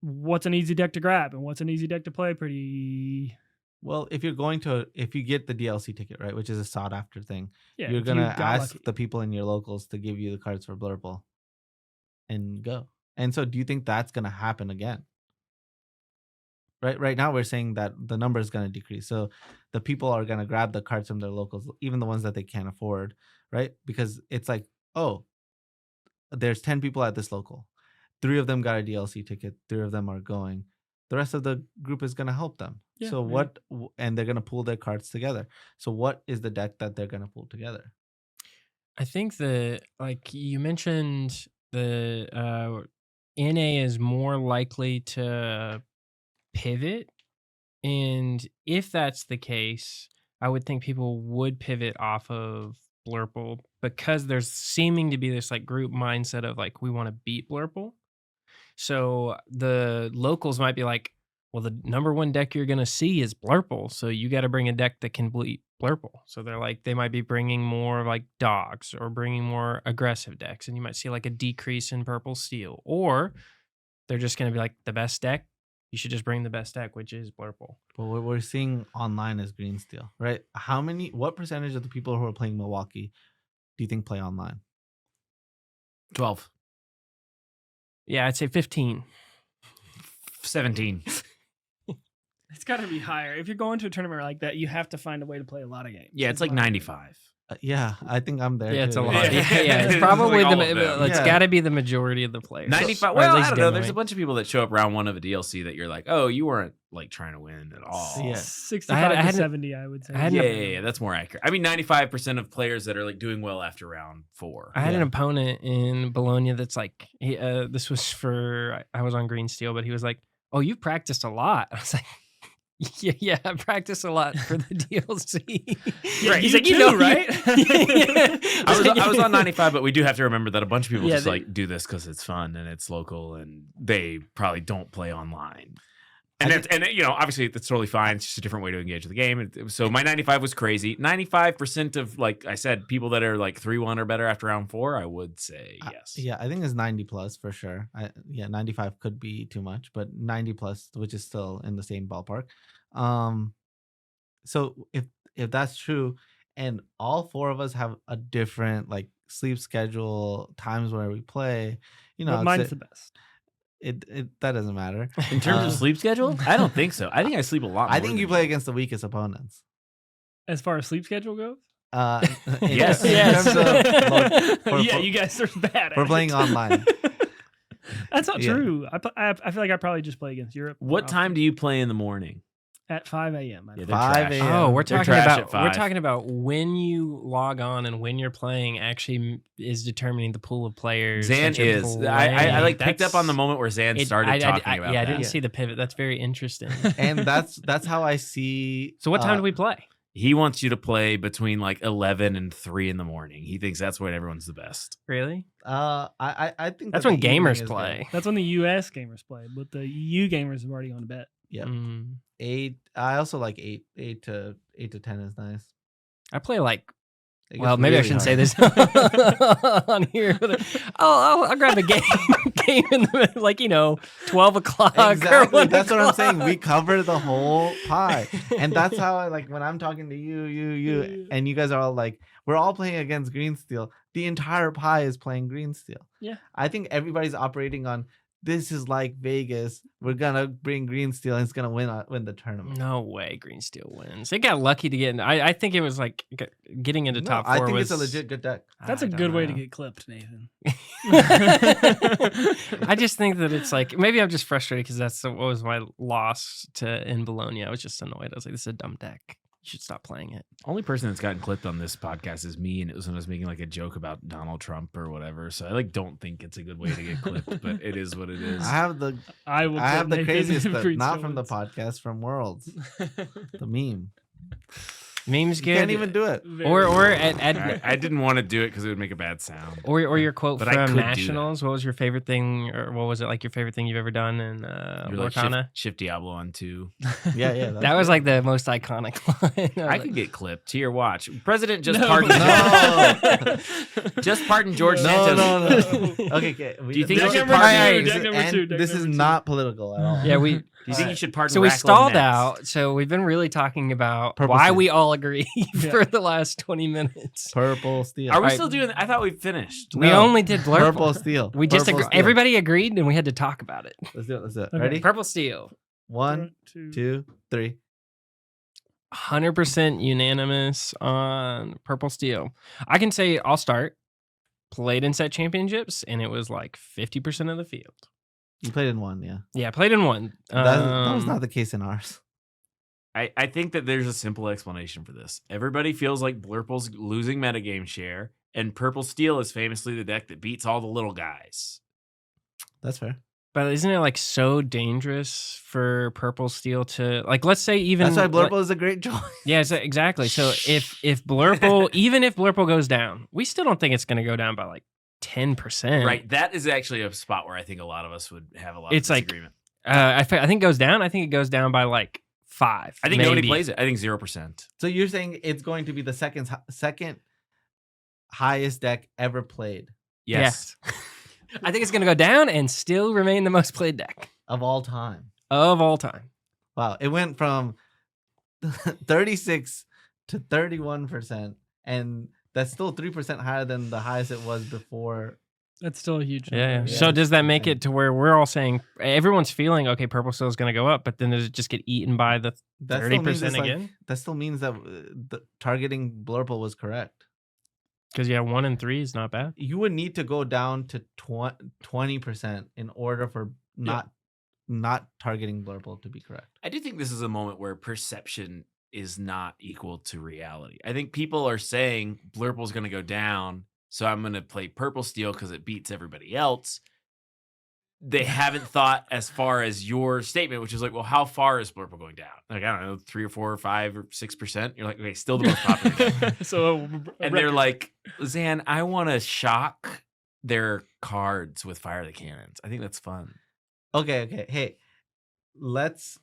what's an easy deck to grab and what's an easy deck to play. Pretty Well, if you get the DLC ticket, right, which is a sought after thing, yeah. you're if gonna you got ask lucky. the people in your locals to give you the cards for Blurple and go. And so do you think that's gonna happen again? Right now we're saying that the number is gonna decrease. So the people are gonna grab the cards from their locals, even the ones that they can't afford, right? Because it's like, oh, there's 10 people at this local. 3 of them got a DLC ticket, 3 of them are going. The rest of the group is gonna help them. Yeah, So yeah. and they're gonna pull their cards together. So what is the deck that they're gonna pull together? I think like you mentioned, the NA is more likely to pivot. And if that's the case, I would think people would pivot off of Blurple because there's seeming to be this like group mindset of like, we want to beat Blurple. So the locals might be like, well, the number one deck you're going to see is Blurple. So you got to bring a deck that can beat Blurple. So they're like, they might be bringing more like dogs or bringing more aggressive decks. And you might see like a decrease in purple steel. Or they're just going to be like, the best deck, you should just bring the best deck, which is Blurple. But what we're seeing online is green steel, right? What percentage of the people who are playing Milwaukee do you think play online? 12. Yeah, I'd say 15. 17. It's got to be higher. If you're going to a tournament like that, you have to find a way to play a lot of games. Yeah, it's like 95. Yeah, I think I'm there. Yeah, it's too. a lot. Yeah. Yeah, it's It's probably like all of them. it's Yeah. got to be the majority of the players. 95. Or at Well, I least don't know. There's a generally. bunch of people that show up round one of a DLC that you're like, oh, you weren't like trying to win at all. Yeah. 65 I to had- 70, I would say. I had Yeah, an- that's more accurate. I mean, 95% of players that are like doing well after round 4. I had an Yeah. opponent in Bologna that's like, this was I was on green steel, but he was like, oh, you've practiced a lot. I was like, yeah, I practiced a lot for the DLC. Yeah, Right. you He's like, too, you know, right? I was on 95, but we do have to remember that a bunch of people Yeah, just they- like do this because it's fun and it's local and they probably don't play online. And I that's, and you know, obviously that's totally fine. It's just a different way to engage with the game. So my 95 was crazy. 95% of, like I said, people that are like 3-1 or better after round 4, I would say yes. Yeah, I think it's 90 plus for sure. 95 could be too much, but 90 plus, which is still in the same ballpark. So if that's true, and all 4 of us have a different like sleep schedule, times where we play, you know, But I'd mine's say the best. that doesn't matter. In terms Uh, of sleep schedule, I don't think so. I think I sleep a lot more. I think you than play against the weakest opponents. As far as sleep schedule goes? In Yes. terms of Yeah, you guys are bad. we're at playing it. online. That's not Yeah. true. I feel like I probably just play against Europe. What time do you play in the morning? At 5 a.m. Yeah, they're 5 trash. a.m. Oh, we're They're talking trash about at 5. when you log on and when you're playing actually is determining the pool of players. Zan that you're is. I like picked playing. up on the moment where Zan It- started talking about yeah, I that. didn't see the pivot. That's very interesting. And that's how I see. So what time do we play? He wants you to play between like 11 and 3 in the morning. He thinks that's when everyone's the best. Really? I think That's that when the evening gamers is play. good. That's when the U.S. gamers play, but the EU gamers have already gone to bed. Yep. Mm. 8. I also like 8 to 10 is nice. I play like. It Well, gets maybe I really shouldn't say hard. this on here. But I'll grab a game in the like 12 o'clock. or Exactly. 1 That's what I'm saying. We o'clock. cover the whole pie. And that's how I like when I'm talking to you, and you guys are all like, we're all playing against Green Steel. The entire pie is playing Green Steel. Yeah. I think everybody's operating on this is like Vegas. We're gonna bring Green Steel and it's gonna win the tournament. No way, Green Steel wins. They got lucky to get in. I think it was like getting into No, top 4 I think was it's a legit good deck. That's I a don't good way to know. get clipped, Nathan. I just think that it's like maybe I'm just frustrated because that's what was my loss in Bologna. I was just annoyed. I was like, this is a dumb deck. You should stop playing it. Only person that's gotten clipped on this podcast is me, and it was when I was making like a joke about Donald Trump or whatever. So I like don't think it's a good way to get clipped, but it is what it is. I have the I will. I have clip the Nathan craziest if clip, Green not Steel from the wins. podcast, from Worlds, the meme. Memes You good. can't even do it. Or at I didn't want to do it because it would make a bad sound. or your quote But I could from do that. Nationals. What was your favorite thing, or what was it like your favorite thing you've ever done in You're like Lorcana? shift Diablo on 2. Yeah. That was like the most iconic line. I could get clipped. Here, watch. President just No. pardoned. No. Just pardoned George No, Santos. no. Okay. Do you think Deck you should number pardon? two, deck number two, deck This is number two. not political at all. Yeah, we. Do you think you should pardon? So we Rackle stalled next? out. So we've been really talking about Purple why Steel. we all agree Yeah. for the last 20 minutes. Purple steel. Are we Alright. still doing that? I thought we finished. We No. only did blurple. Purple steel. We just Purple agree- steel. everybody agreed, and we had to talk about it. Let's do it. Okay. Ready? Purple steel. 1, 2, 3. 100% unanimous on purple steel. I can say I'll start. Played in set championships, and it was like 50% of the field. You played in 1, yeah. Yeah, played in one. That was not the case in ours. I think that there's a simple explanation for this. Everybody feels like Blurple's losing metagame share, and Purple Steel is famously the deck that beats all the little guys. That's fair. But isn't it like so dangerous for purple steel to like? Let's say even That's why like- Blurple is a great choice. Yeah, exactly. So if Blurple, even if Blurple goes down, we still don't think it's going to go down by like 10%. Right. That is actually a spot where I think a lot of us would have a lot It's of like- disagreement. I think it goes down. I think it goes down by like 5. I think nobody maybe. plays it. I think 0%. So you're saying it's going to be the second highest deck ever played Yes. Yeah. I think it's going to go down and still remain the most played deck of all time. of all time. Wow. It went from 36 to 31%. And that's still 3% higher than the highest it was before. That's still a huge Yeah. number. So does that make insane. it to where we're all saying everyone's feeling okay? Purple steel is going to go up, but then does it just get eaten by the That still means 30% it's like- again? that still means that the targeting Blurple was correct. Because 1 and 3 is not bad. You would need to go down to 20% in order for not targeting Blurple to be correct. I do think this is a moment where perception is not equal to reality. I think people are saying Blurple's going to go down, so I'm going to play Purple Steel because it beats everybody else. They haven't thought as far as your statement, which is like, well, how far is Blurple going down? Like, I don't know, 3 or 4 or 5 or 6%. You're like, okay, still the most popular deck. So And they're like, Zan, I want to shock their cards with Fire the Cannons. I think that's fun. Okay. Hey, let's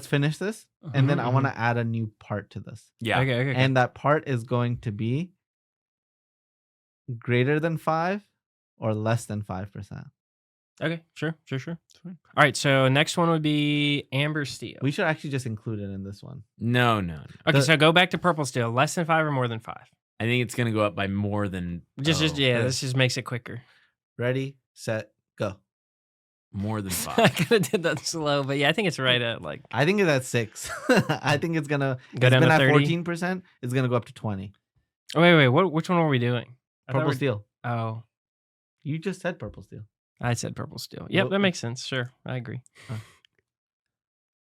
finish this, and then I want to add a new part to this. Yeah. Okay. And that part is going to be greater than 5 or less than 5%. Okay, sure. All right, so next one would be amber steel. We should actually just include it in this one. No. Okay, the- so go back to purple steel. Less than 5 or more than 5? I think it's going to go up by more than This just makes it quicker. Ready, set, go. more than I 5. could have did that slow, but yeah, I think it's right at like I think it's at 6. I think it's gonna Go it's down been to at 30? 14%. It's gonna go up to 20. Oh, wait, which one were we doing? I thought Purple we're- steel. Oh, You just said purple steel. I said purple steel. Yep, Well- that makes sense. Sure, I agree.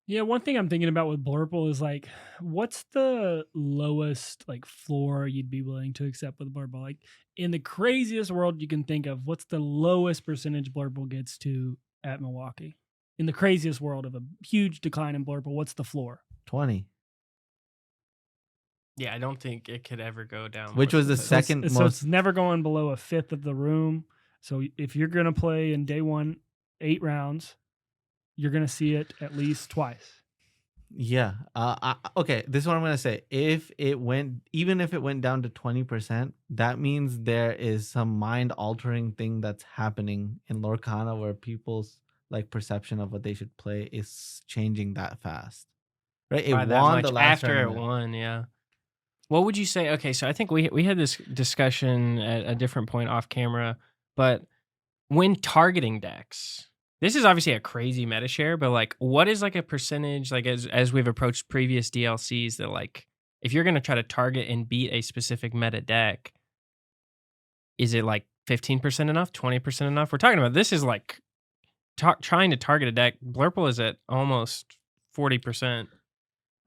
Yeah, one thing I'm thinking about with Blurple is like, what's the lowest like floor you'd be willing to accept with Blurple? Like in the craziest world you can think of, what's the lowest percentage Blurple gets to at Milwaukee? In the craziest world of a huge decline in Blurple, what's the floor? 20. Yeah, I don't think it could ever go down. Which more was than the that. second So most. it's never going below a fifth of the room. So if you're gonna play in day one 8 rounds, you're gonna see it at least twice. Yeah. Okay. This is what I'm gonna say. Even if it went down to 20%, that means there is some mind altering thing that's happening in Lorcana where people's like perception of what they should play is changing that fast. Right? It By that won much the last after it tournament. won. Yeah. What would you say? Okay, so I think we had this discussion at a different point off camera, but when targeting decks, this is obviously a crazy meta share, but like, what is like a percentage, like as we've approached previous DLCs, that like, if you're gonna try to target and beat a specific meta deck, is it like 15% enough, 20% enough? We're talking about this is like trying to target a deck. Blurple is at almost 40%.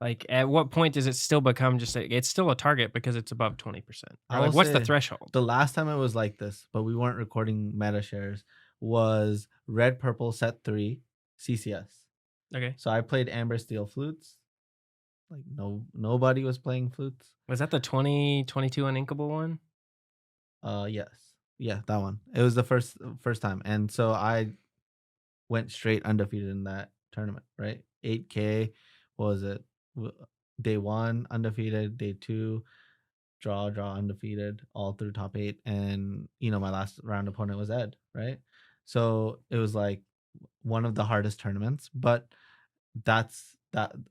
Like, at what point does it still become just it's still a target because it's above 20%? I Or like, will what's the say threshold? The last time it was like this, but we weren't recording meta shares, was red purple set 3 CCS. Okay. So I played amber steel flutes. Like nobody was playing flutes. Was that the 2022 uninkable one? Yes. Yeah, that one. It was the first time. And so I went straight undefeated in that tournament, right? 8K, what was it? Day 1 undefeated, day 2 draw undefeated all through top 8, and my last round opponent was Ed, right? So it was like one of the hardest tournaments, but that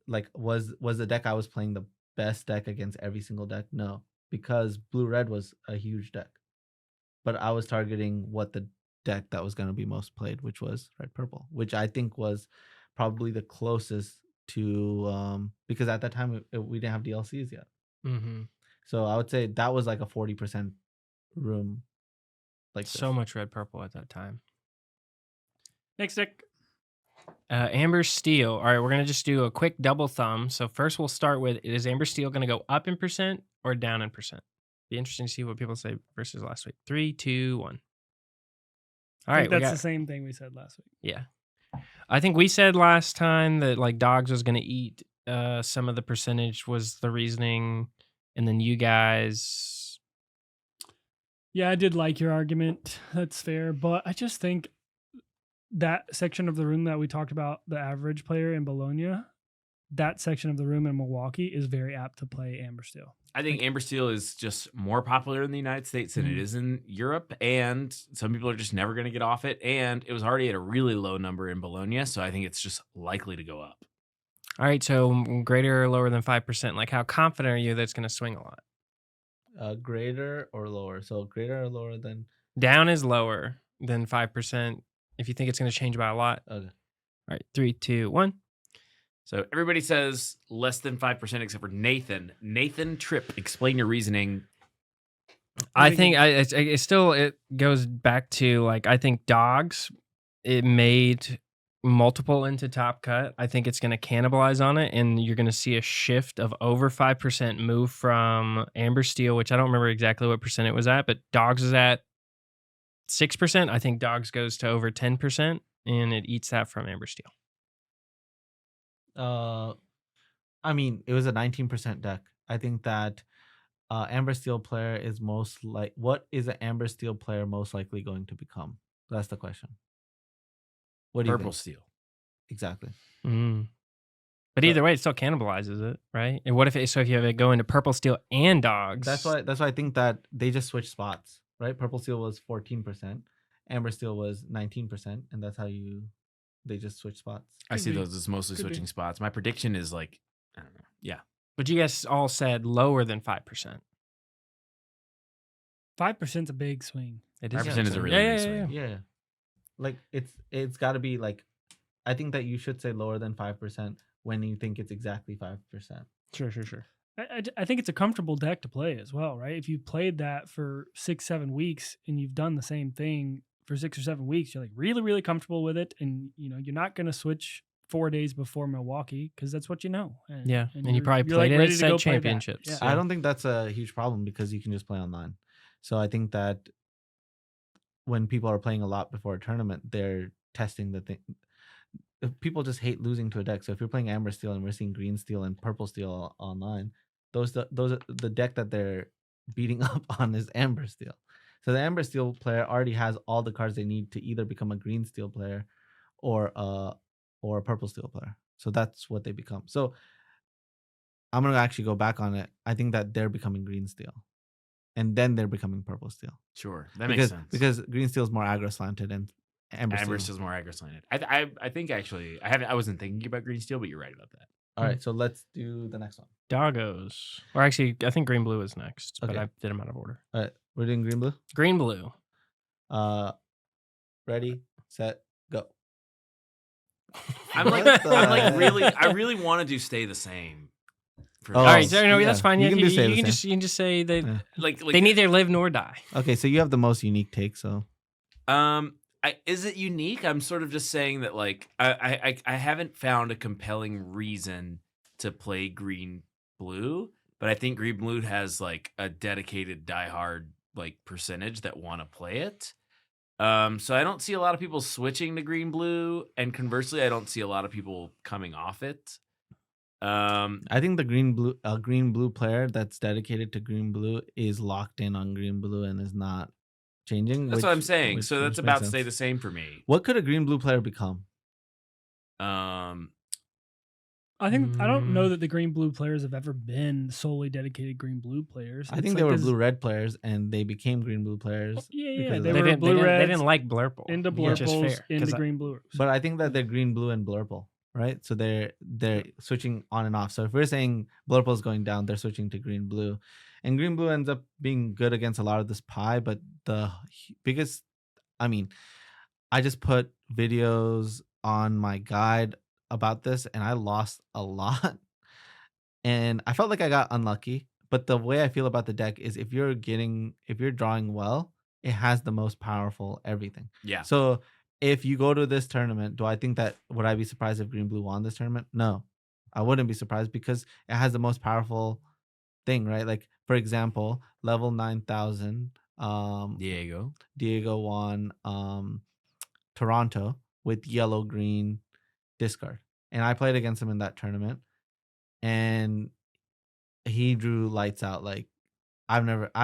like was the deck I was playing the best deck against every single deck? No, because blue red was a huge deck, but I was targeting what the deck that was going to be most played, which was red purple, which I think was probably the closest to because at that time we didn't have DLCs yet. Mm-hmm. So I would say that was like a 40% room. Like So much red purple at that time. Next deck. Amber Steel. All right, we're going to just do a quick double thumb. So first we'll start with, is Amber Steel going to go up in percent or down in percent? Be interesting to see what people say versus last week. 3, 2, 1. All right, That's the same thing we said last week. Yeah. I think we said last time that like dogs was going to eat some of the percentage was the reasoning. And then you guys. Yeah, I did like your argument. That's fair. But I just think that section of the room that we talked about, the average player in Bologna, that section of the room in Milwaukee is very apt to play Amber Steel. I think Amber Steel is just more popular in the United States than it is in Europe, and some people are just never going to get off it. And it was already at a really low number in Bologna, so I think it's just likely to go up. All right, so greater or lower than 5%. Like, how confident are you that it's going to swing a lot? Greater or lower? So greater or lower than down is lower than 5%. If you think it's going to change by a lot. Okay. All right, 3, 2, 1. So everybody says less than 5% except for Nathan. Nathan Tripp, explain your reasoning. I think it goes back to like, I think dogs, it made multiple into top cut. I think it's going to cannibalize on it, and you're going to see a shift of over 5% move from Amber Steel, which I don't remember exactly what percent it was at, but dogs is at 6%. I think dogs goes to over 10%, and it eats that from Amber Steel. I mean, it was a 19% deck. I think that Amber Steel player is what is an Amber Steel player most likely going to become? That's the question. What do you Purple think? Steel. Exactly. But either way, it still cannibalizes it, right? And what if if you have it go into Purple Steel and dogs? That's why I think that they just switched spots, right? Purple Steel was 14%, Amber Steel was 19%, and that's how they just switch spots. I see those as mostly switching spots. My prediction is like, I don't know. Yeah. But you guys all said lower than 5%. 5% is a big swing. It 5% is a really big swing. Yeah. Like it's got to be like, I think that you should say lower than 5% when you think it's exactly 5%. Sure. I think it's a comfortable deck to play as well, right? If you played that for 6-7 weeks and you've done the same thing for 6 or 7 weeks, you're like really, really comfortable with it, and you're not going to switch 4 days before Milwaukee because that's what you know. And you probably played it at Set Championships. Yeah. I don't think that's a huge problem because you can just play online. So I think that when people are playing a lot before a tournament, they're testing the thing. People just hate losing to a deck. So if you're playing Amber Steel and we're seeing Green Steel and Purple Steel online, those are the deck that they're beating up on is Amber Steel. So the Amber Steel player already has all the cards they need to either become a Green Steel player or a Purple Steel player. So that's what they become. So I'm gonna actually go back on it. I think that they're becoming Green Steel, and then they're becoming Purple Steel. Sure, that makes sense. Because Green Steel is more aggro slanted and Amber Steel Steel is more aggro slanted. I think actually I wasn't thinking about Green Steel, but you're right about that. All right, so let's do the next one. Doggos. Or actually, I think Green Blue is next, but Okay. I did them out of order. All right, we're doing Green Blue. Green Blue. Ready, set, go. I really want to do stay the same. Oh, all right, so no, yeah. that's fine. You Yeah, can you, do say you the can same. just say they Yeah. like they neither live nor die. Okay, so you have the most unique take. So is it unique? I'm sort of just saying that like I haven't found a compelling reason to play Green Blue, but I think Green Blue has like a dedicated diehard like percentage that want to play it. So I don't see a lot of people switching to Green Blue, and conversely, I don't see a lot of people coming off it. I think the green blue player that's dedicated to green blue is locked in on green blue and is not changing. That's what I'm saying. So that's which about makes to stay the sense. same for me. What could a green blue player become? I don't know Mm. that the green blue players have ever been solely dedicated green blue players. I It's think like they were this- blue red players and they became green blue players. Yeah, because of they that. were blue they reds didn't like Blurple. into which is blurples fair, into 'cause green blues. But I think that they're green blue and blurple, right? So they're switching on and off. So if we're saying blurple is going down, they're switching to green blue, and green blue ends up being good against a lot of this pie. But the biggest, I mean, I just put videos on my guide about this, and I lost a lot, and I felt like I got unlucky. But the way I feel about the deck is if you're drawing well, it has the most powerful everything. Yeah. So if you go to this tournament, would I be surprised if green blue won this tournament? No, I wouldn't be surprised because it has the most powerful thing, right? Like for example, level 9,000, Diego won Toronto with yellow green discard, and I played against him in that tournament, and he drew lights out. Like I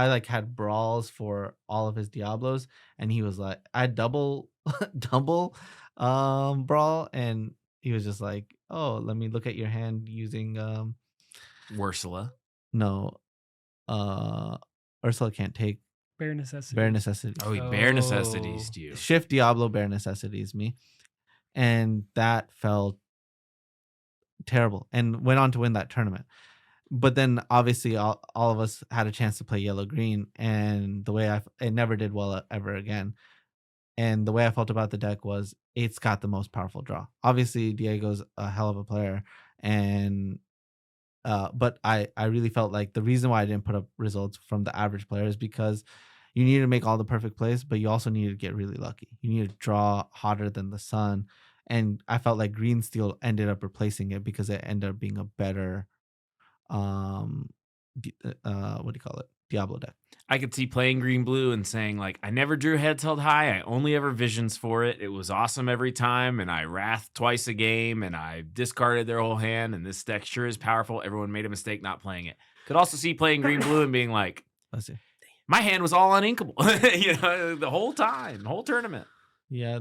like had brawls for all of his Diablos, and he was like, I had double brawl, and he was just like, oh, let me look at your hand using Ursula. no, Ursula can't take bare necessity. bare necessities. Oh, he bare necessities to you. Shift Diablo bare necessities me, and that felt terrible, and went on to win that tournament. But then obviously all of us had a chance to play yellow green, and the way it never did well ever again. And the way I felt about the deck was it's got the most powerful draw. Obviously Diego's a hell of a player, and but I really felt like the reason why I didn't put up results from the average player is because you need to make all the perfect plays, but you also need to get really lucky. You need to draw hotter than the sun, and I felt like green steel ended up replacing it because it ended up being a better what do you call it, Diablo deck. I could see playing green blue and saying like, I never drew heads held high. I only ever visions for it. It was awesome every time, and I wrath twice a game, and I discarded their whole hand. And this deck sure is powerful. Everyone made a mistake not playing it. Could also see playing green blue and being like, Let's see. my hand was all uninkable, the whole time, the whole tournament. Yeah,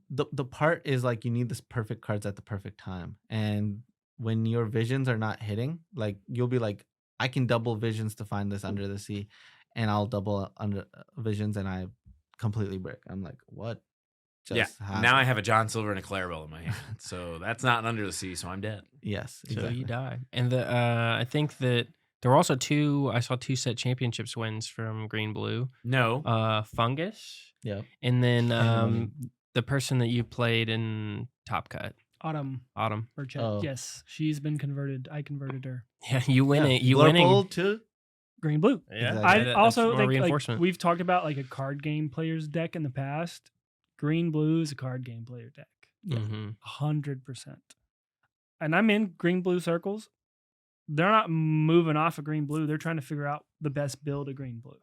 the part is like you need this perfect cards at the perfect time, and when your visions are not hitting, like you'll be like, I can double visions to find this under the sea, and I'll double under visions, and I completely break. I'm like, what? Happened? Now I have a John Silver and a Clarabelle in my hand, so that's not under the sea, so I'm dead. Yes, So exactly. you die. And I think that there were also I saw two set championships wins from green blue. No, Fungus. Yeah. And then winning. the person that you played in Top Cut. Autumn Autumn. Oh. Yes, she's been converted. I converted her. Yeah, you winning. Yeah. You Blurple winning. too. Green blue. Yeah. Exactly. I That's also more think like, reinforcement. we've talked about like a card game player's deck in the past. Green blue is a card game player deck. Mhm. 100%. And I'm in green blue circles. They're not moving off of green blue. They're trying to figure out the best build of green blue.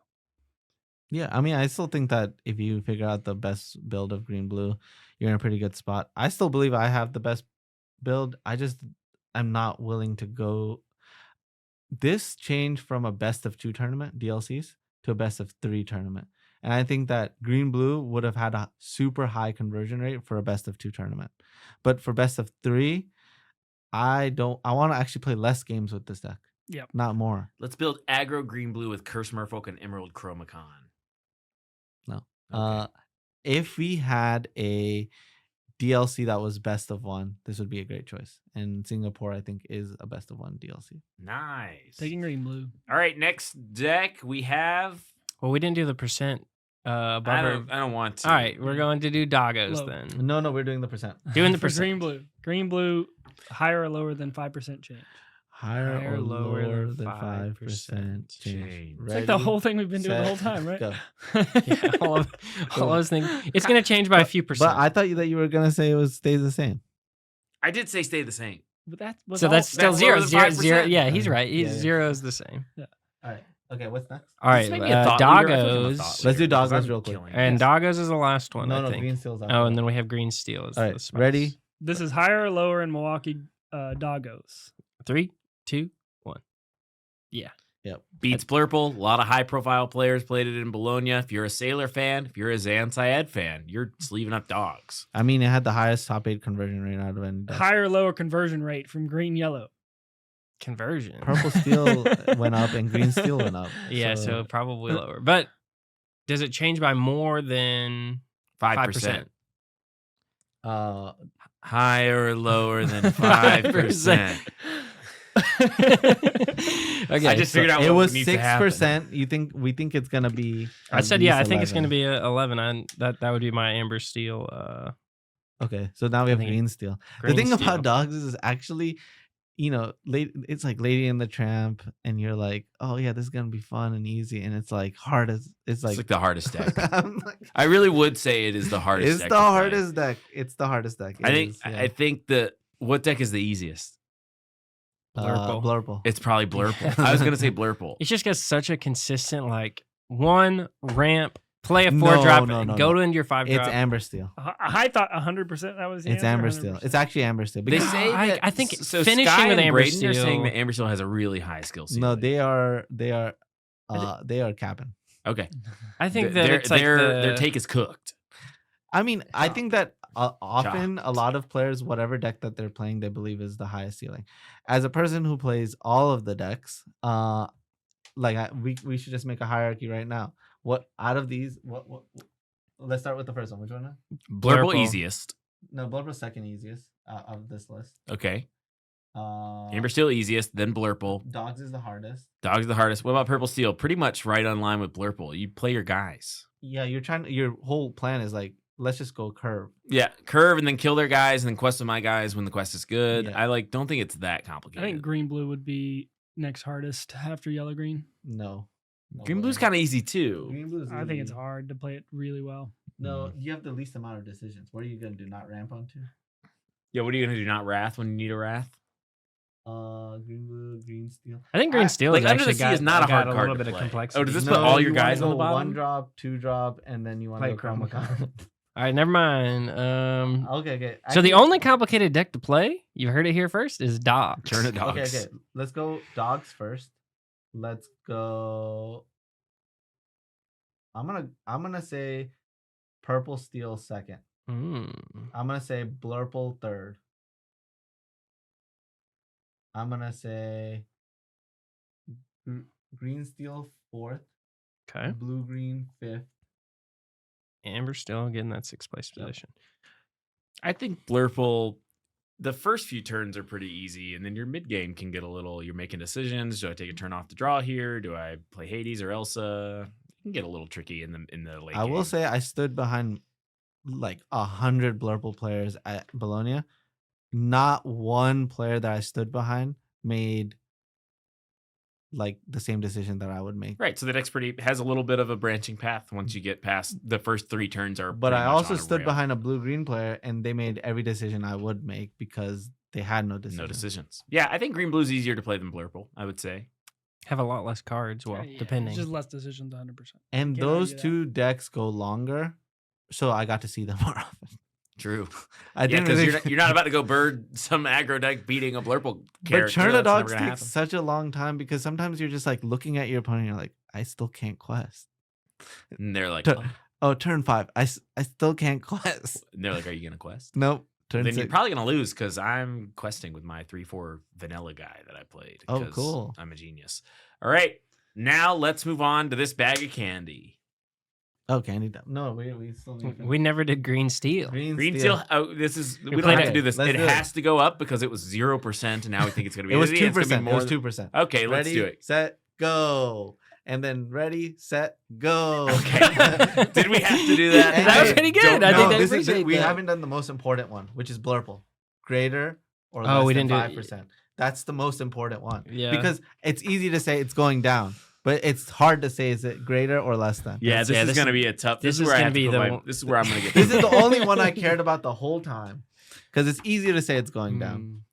Yeah, I mean, I still think that if you figure out the best build of green blue, you're in a pretty good spot. I still believe I have the best build. I'm not willing to go. This changed from a best of 2 tournament DLCs to a best of 3 tournament, and I think that green blue would have had a super high conversion rate for a best of 2 tournament, but for best of 3, I want to actually play less games with this deck. Yep. Not more. let's build aggro green blue with Curse Merfolk and Emerald Chromacon. No. Okay. If we had a DLC that was best of 1, this would be a great choice. And Singapore, I think, is a best of 1 DLC. Nice. Taking green blue. All right, next deck we have. Well, we didn't do the percent above. I or- don't want to. All right, we're going to do doggos Low. then. No, we're doing the percent. Doing the For percent. green blue. Green blue, higher or lower than 5% change. Higher Higher, or lower lower than than 5% 5% change. It's like the whole thing we've been doing the whole time, right? Go. Yeah, all I was thinking, it's going to change by a few percent. But I thought that you were gonna say it stays the same. I did say stay the same. But that was So all, that's still that's zero, lower than zero, 5%. zero. Yeah, he's right. Yeah, yeah. Zero is the same. All right. Okay, what's next? All right, This made me a thought leader. I feel like I'm a thought doggos. Let's do leader because doggos I'm real quick. killing And it. doggos is the last one, I No, think. green steals out. Oh, and then we have green steel. As All the right, spice. ready? this is higher or lower in Milwaukee doggos. 3, 2, 1. Beats Blurple. A lot of high-profile players played it in Bologna. If you're a Sailor fan, if you're a Syed fan, you're sleeving up dogs. I mean, it had the highest top 8 conversion rate out of any deck. Higher or lower conversion rate from green yellow. Conversion. Purple steel went up and green steel went up. Yeah, so probably lower. But does it change by more than 5%. 5%? Higher or lower than 5%. Okay, I just figured out it what was needs to happen. 6%. We think it's gonna be? I at said, yeah, I least think it's going to 11. be 11. That would be my amber steel. Okay, so now we have think green steel. green The thing steel. about dogs is actually, it's like Lady and the Tramp, and you're like, oh yeah, this is gonna be fun and easy, and it's like hard as It's like the hardest deck. I'm like, I really would say it is the hardest it's deck the to play. hardest deck. It's the hardest deck. I It think is, yeah. I think that what deck is the easiest? Blurple. Blurple. It's probably Blurple. I was gonna say Blurple. It's just got such a consistent, like, 1 ramp, play a 4 No, drop, no, no, go no. into your 5 It's drop. amber steel. I thought 100% that was the It's answer, amber 100%. steel. It's actually amber steel. They Because- say I- that, I think so. finishing Sky with and Amber Braden are saying Steel- that Amber Steel has a really high skill ceiling. no, they are capping. Okay. I think that their, it's like their take is cooked. I mean, I think that often Chopped. a lot of players, whatever deck that they're playing, they believe is the highest ceiling. As a person who plays all of the decks, we should just make a hierarchy right now. What out of these? What? Let's start with the first one. Which one? Now? Blurple easiest. No, Blurple's second easiest of this list. Okay. Uh, Amber Steel easiest, then Blurple. Dogs is the hardest. Dog's the hardest. What about Purple Steel? Pretty much right on line with Blurple. You play your guys. Yeah, your whole plan is like, let's just go curve. Yeah, curve and then kill their guys and then quest with my guys when the quest is good. Yeah. I don't think it's that I complicated. think green blue would be next hardest after yellow green. No. Green Blue's kind of easy too. Green blue's. I think it's easy. hard to play it really well. No, you have the least amount of decisions. What are you gonna do? Not ramp onto? Yeah, what are you gonna do? Not Wrath when you need a Wrath? Green blue, green steel. I think green steel like, is Under the actually Sea is not a got hard a card little to bit of play. complexity. Oh, does this put all your guys on the bottom? 1 drop, 2 drop, and then you want to Play go Chroma Con. All right, never mind. Okay. So the only complicated deck to play, you heard it here first, is Dogs. Turn it dogs. Okay. Let's go dogs first. Let's go. I'm gonna say purple steel second. Mm. I'm gonna say Blurple third. I'm gonna say green steel fourth. Okay. Blue green fifth. Amber still getting that 6th place Yep. position. I think Blurple, the first few turns are pretty easy, and then your mid game can get a little. You're making decisions. Do I take a turn off the draw here? Do I play Hades or Elsa? It can get a little tricky in the late. I will game. say I stood behind like 100 Blurple players at Bologna. Not one player that I stood behind made like the same decision that I would make. Right, so the deck's has a little bit of a branching path once you get past the first 3 turns are. But pretty I much also on a stood rail. behind a blue-green player, and they made every decision I would make because they had no decision. No decisions. Yeah, I think green blue's easier to play than Blurple. I would say. Have a lot less cards, well, Yeah, depending. It's just less decisions, 100%. And Can't those argue that. 2 decks go longer, so I got to see them more often. True. I Yeah, didn't because really. you're not about to go bird some aggro deck beating a Blurple character. But Churn of That's never Dogs gonna takes happen. such a long time because sometimes you're just like looking at your opponent and you're like, I still can't quest. And they're like, Turn- Oh, turn 5. I still can't quest. and they're like, are you gonna quest? Nope. Turn Then 6. you're probably gonna lose because I'm questing with my 3/4 vanilla guy that I played. Oh, 'cause cool. I'm a genius. All right, now let's move on to this bag of candy. Oh, Candy. No, we still need to We never did green steel. Green Steel. Oh, this is. We don't played have to it. do this. Let's It do it. has to go up because it was 0%, and now we think it's gonna be. It was it's gonna be 2%. It more was than- 2%. Okay, let's Ready, do it. set, go. And then ready, set, go. Okay. Did we have to do that? And That was hey, pretty good. I no, think they this is appreciate we that. haven't done the most important one, which is Blurple. Greater or Oh, less we than didn't do it. 5%. That's the most important one. Yeah. Because it's easy to say it's going down, but it's hard to say is it greater or less than. Yeah, this is this gonna is- be a tough. this This is is where I gonna have to be put the my. one- This is where I'm gonna get. This is the only one I cared about the whole time. Because it's easier to say it's going down.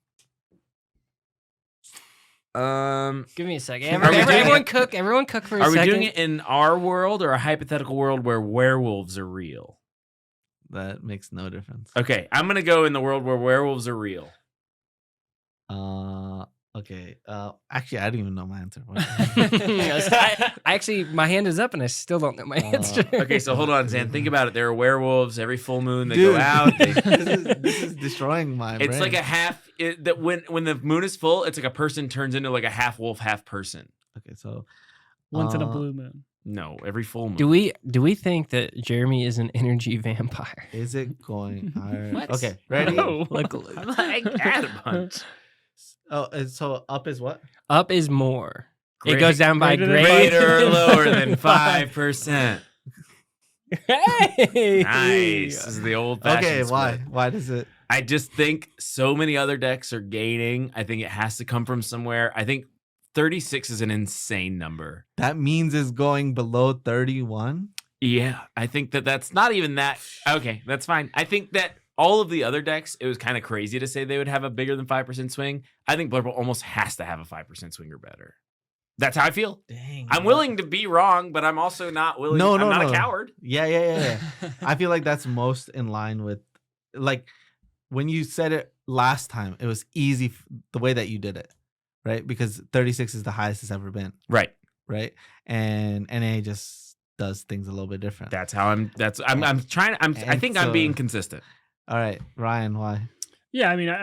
Give me a second. Are we doing Everyone it- cook. Everyone cook for a Are we second. doing it in our world or a hypothetical world where werewolves are real? That makes no difference. Okay, I'm gonna go in the world where werewolves are real. Okay. Actually, I don't even know my answer. Yes, I actually, my hand is up and I still don't know my answer. Okay, so hold on, Zan. Think about it. There are werewolves every full moon. They Dude, go out. this is destroying my brain. It's like a half. That when the moon is full, it's like a person turns into like a half wolf, half person. Okay, so Once in a blue moon. No, every full moon. Do we think that Jeremy is an energy vampire? is it going? What? Okay, ready? No. I had a bunch. Oh, so up is what? Up is more. Great- It goes down by greater than Greater or lower than 5%. Hey! Nice. This is the old fashioned. Okay, why? Why does it? I just think so many other decks are gaining. I think it has to come from somewhere. I think 36 is an insane number. That means it's going below 31. Yeah, I think that's not even that. Okay, that's fine. I think that all of the other decks, it was kind of crazy to say they would have a bigger than 5% swing. I think Blurple almost has to have a 5% swing or better. That's how I feel. Dang. I'm willing to be wrong, but I'm also not willing. No, I'm no, not no. a coward. Yeah. I feel like that's most in line with, like, when you said it last time, it was easy the way that you did it, right? Because 36 is the highest it's ever been, Right. right? And NA just does things a little bit different. That's how I'm. I'm trying. I think I'm so- being consistent. All right, Ryan, why? Yeah, I mean,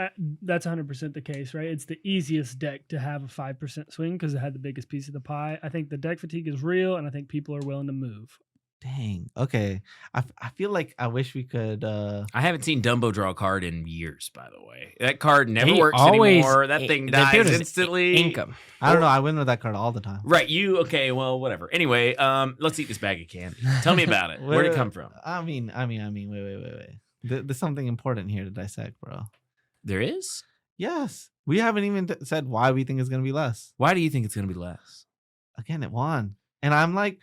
that's 100% the case, right? It's the easiest deck to have a 5% swing because it had the biggest piece of the pie. I think the deck fatigue is real, and I think people are willing to move. Dang. Okay. I feel like I wish we could. I haven't seen Dumbo draw a card in years, by the way. That card never He works always- anymore. That thing the dies dude is instantly. Income. I don't know. I win with that card all the time. Right, you okay? Well, whatever. Anyway, let's eat this bag of candy. Tell me about it. Where'd it come from? I mean. Wait. There's something important here to dissect, bro. There is. Yes, we haven't even said why we think it's gonna be less. Why do you think it's going to be less? Again, it won, and I'm like,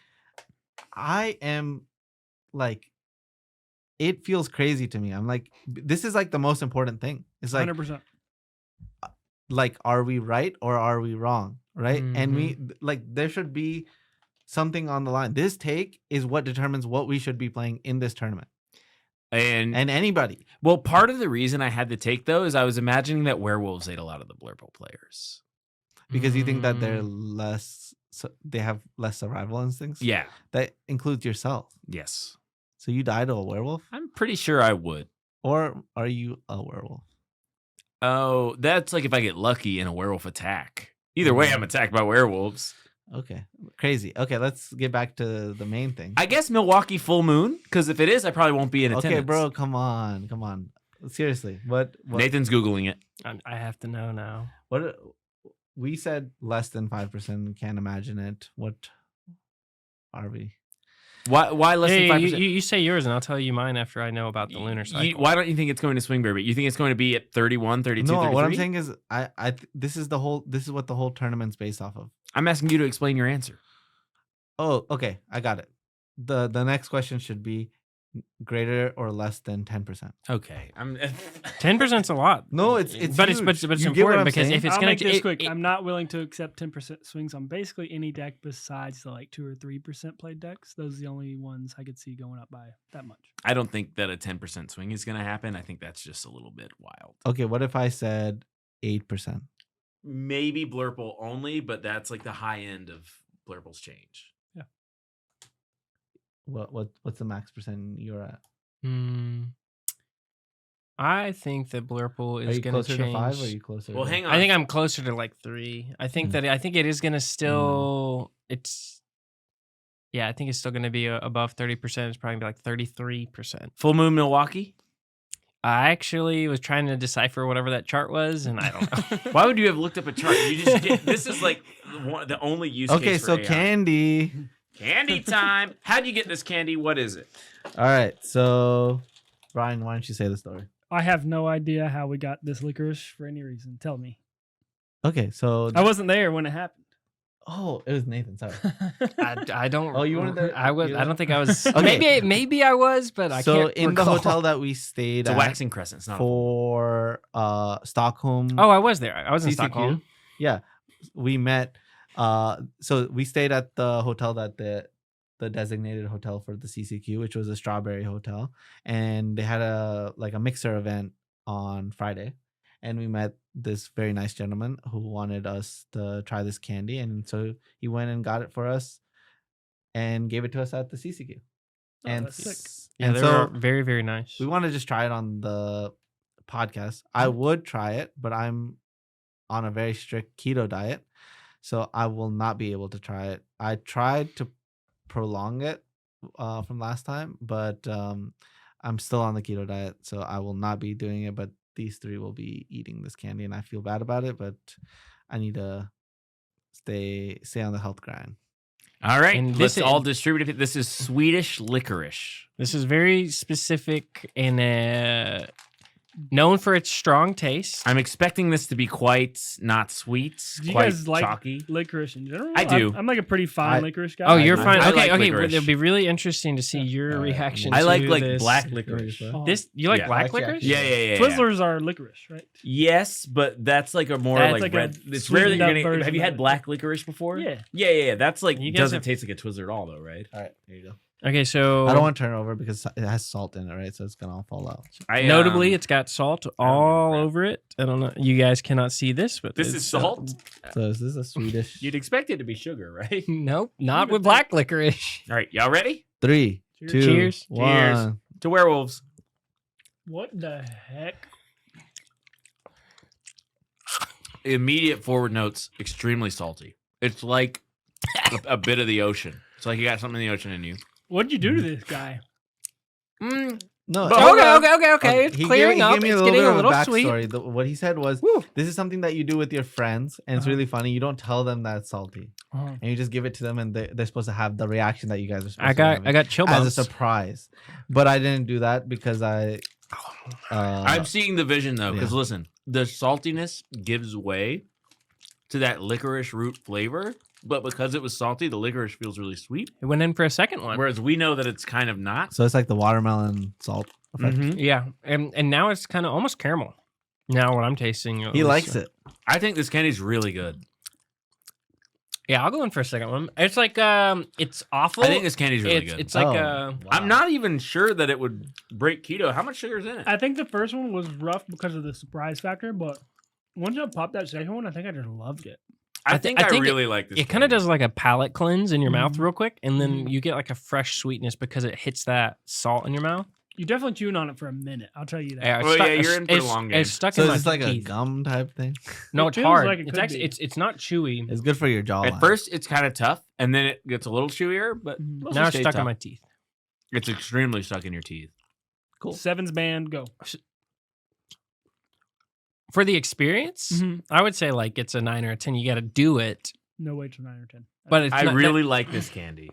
I am like, it feels crazy to me. I'm like, this is like the most important thing. It's like, 100%. are we right or are we wrong? Right? And we like, there should be something on the line. This take is what determines what we should be playing in this tournament. And Anybody. well, part of the reason I had to take though is I was imagining that werewolves ate a lot of the Blurple players. Because you think that Mm. they're less, they have less survival instincts. Yeah. That includes yourself. Yes. So you die to a werewolf, I'm pretty sure I would. or are you a werewolf? Oh, that's like if I get lucky in a werewolf attack. Either way, I'm attacked by werewolves. Okay, crazy. Okay, let's get back to the main thing. I guess Milwaukee full moon, because if it is, I probably won't be in attendance. Okay, bro, come on. Seriously, what Nathan's Googling it. I have to know now. what we said less than 5%. Can't imagine it. What are we? Why less Hey, than you, 5%? you say yours and I'll tell you mine after I know about the lunar cycle. Why don't you think it's going to swing very big? You think it's going to be at 31, 32, No, 33? what I'm saying is, this is what the whole tournament's based off of. I'm asking you to explain your answer. Oh, okay, I got it. The next question should be greater or less than 10%. Okay. 10%'s a lot. No, it's but huge. it's You get what important I'm because saying? if it's I'll gonna make this it- quick. it- I'm not willing to accept 10% swings on basically any deck besides the like 2 or 3% played decks. Those are the only ones I could see going up by that much. I don't think that a 10% swing is going to happen. I think that's just a little bit wild. Okay, what if I said 8%? Maybe Blurple only, but that's like the high end of Blurple's change. What's the max percent you're at? I think that Blurple Are is you going to closer change. to 5 or are you closer? Well, to... hang on. I think I'm closer to like 3. I think that it is going to still. It's. Yeah, I think it's still going to be above 30%. It's probably gonna be like 33%. Full Moon Milwaukee? I actually was trying to decipher whatever that chart was, and I don't know. Why would you have looked up a chart? You just get, this is like the only use Okay, case for so AI. candy. Candy time. How'd you get this candy? What is it? All right, so Brian, why don't you say the story? I have no idea how we got this licorice for any reason. Tell me. Okay, so I wasn't there when it happened. oh, it was Nathan. Sorry. I don't. Oh, you weren't there? I was. You I don't think I was. Okay. Maybe I was, but I So can't. in the recall. hotel that we stayed It's a at waxing crescent. It's not a for Stockholm. Oh, I was there. I was in CCQ? Stockholm. Yeah, we met. So we stayed at the hotel that the designated hotel for the CCQ, which was a Strawberry Hotel, and they had a mixer event on Friday, and we met this very nice gentleman who wanted us to try this candy, and so he went and got it for us and gave it to us at the CCQ. Oh, that's sick. Yeah, and they so were very, very nice. we want to just try it on the podcast. I would try it, but I'm on a very strict keto diet, so I will not be able to try it. I tried to prolong it from last time, but I'm still on the keto diet, so I will not be doing it. But these three will be eating this candy, and I feel bad about it, but I need to stay on the health grind. All right, And let's this all is- distribute it. This is Swedish licorice. This is very specific and known for its strong taste. I'm expecting this to be quite not sweet, Do you quite guys like chalky. licorice in general? I do. I'm like a pretty fine I- licorice guy. Oh, you're I- fine. I Okay, like okay. licorice. It'll be really interesting to see your Alright, reaction. I like to this. black licorice. Oh. This you like Yeah. black Actually, licorice? Yeah, yeah, yeah. Twizzlers are licorice, right? Yes, but that's like a more That's like like a red. It's rare that sweetened you're up gonna. version Have you of had it. black licorice before? Yeah. Yeah. That's like You guys doesn't have- taste like a Twizzler at all, though, right? All right, here you go. Okay, so I don't want to turn it over because it has salt in it, right? So it's gonna all fall out. notably, it's got salt give a all crap. over it. I don't know. You guys cannot see this, but This it's, is salt. So is this a Swedish? You'd expect it to be sugar, right? Nope, not would with black licorice. All right, y'all ready? 3, Cheers. 2, Cheers. 1. To werewolves. What the heck? Immediate forward notes, extremely salty. It's like a bit of the ocean. It's like you got something in the ocean in you. What'd you do to this guy? No. But- Okay. It's He clearing gave up. me It's a getting bit a of little backstory. sweet. What he said was, Woo. this is something that you do with your friends, and it's Uh-huh. really funny. You don't tell them that it's salty, Oh. and you just give it to them, and they're supposed to have the reaction that you guys are supposed I to got have chill as a bumps. surprise. But I didn't do that because I'm seeing the vision though, because yeah. listen, the saltiness gives way to that licorice root flavor, but because it was salty, the licorice feels really sweet. It went in for a second one. Whereas we know that it's kind of not. so it's like the watermelon salt effect. Mhm. Yeah, and now it's kind of almost caramel. Now what I'm tasting, at He least. likes it. I think this candy's really good. Yeah, I'll go in for a second one. It's like it's awful. I think this candy's really it's good. it's like Oh. I'm not even sure that it would break keto. How much sugar's in it? I think the first one was rough because of the surprise factor, but once I popped that second one, I think I just loved it. I I think I I think really like this. it kind of candy. does like a palate cleanse in your mouth Mhm. real quick, and then Mhm. you get like a fresh sweetness because it hits that salt in your mouth. You definitely chewing on it for a minute. I'll tell you that. Yeah, it's Oh, stuck- yeah, you're in for the it's- long game. It's stuck So in is my this like teeth. a gum type thing? No, It it's feels hard. like it it's could actually be. it's not chewy. It's good for your jawline. At first, it's kind of tough, and then it gets a little chewier, but Mhm. mostly Now it's stays stuck in tough. my teeth. It's extremely stuck in your teeth. Cool. Sevens band, go. For the experience, Mhm. I would say like it's a 9 or a 10. You got to do it, No way to 9 or 10. but it's I not, really like this candy.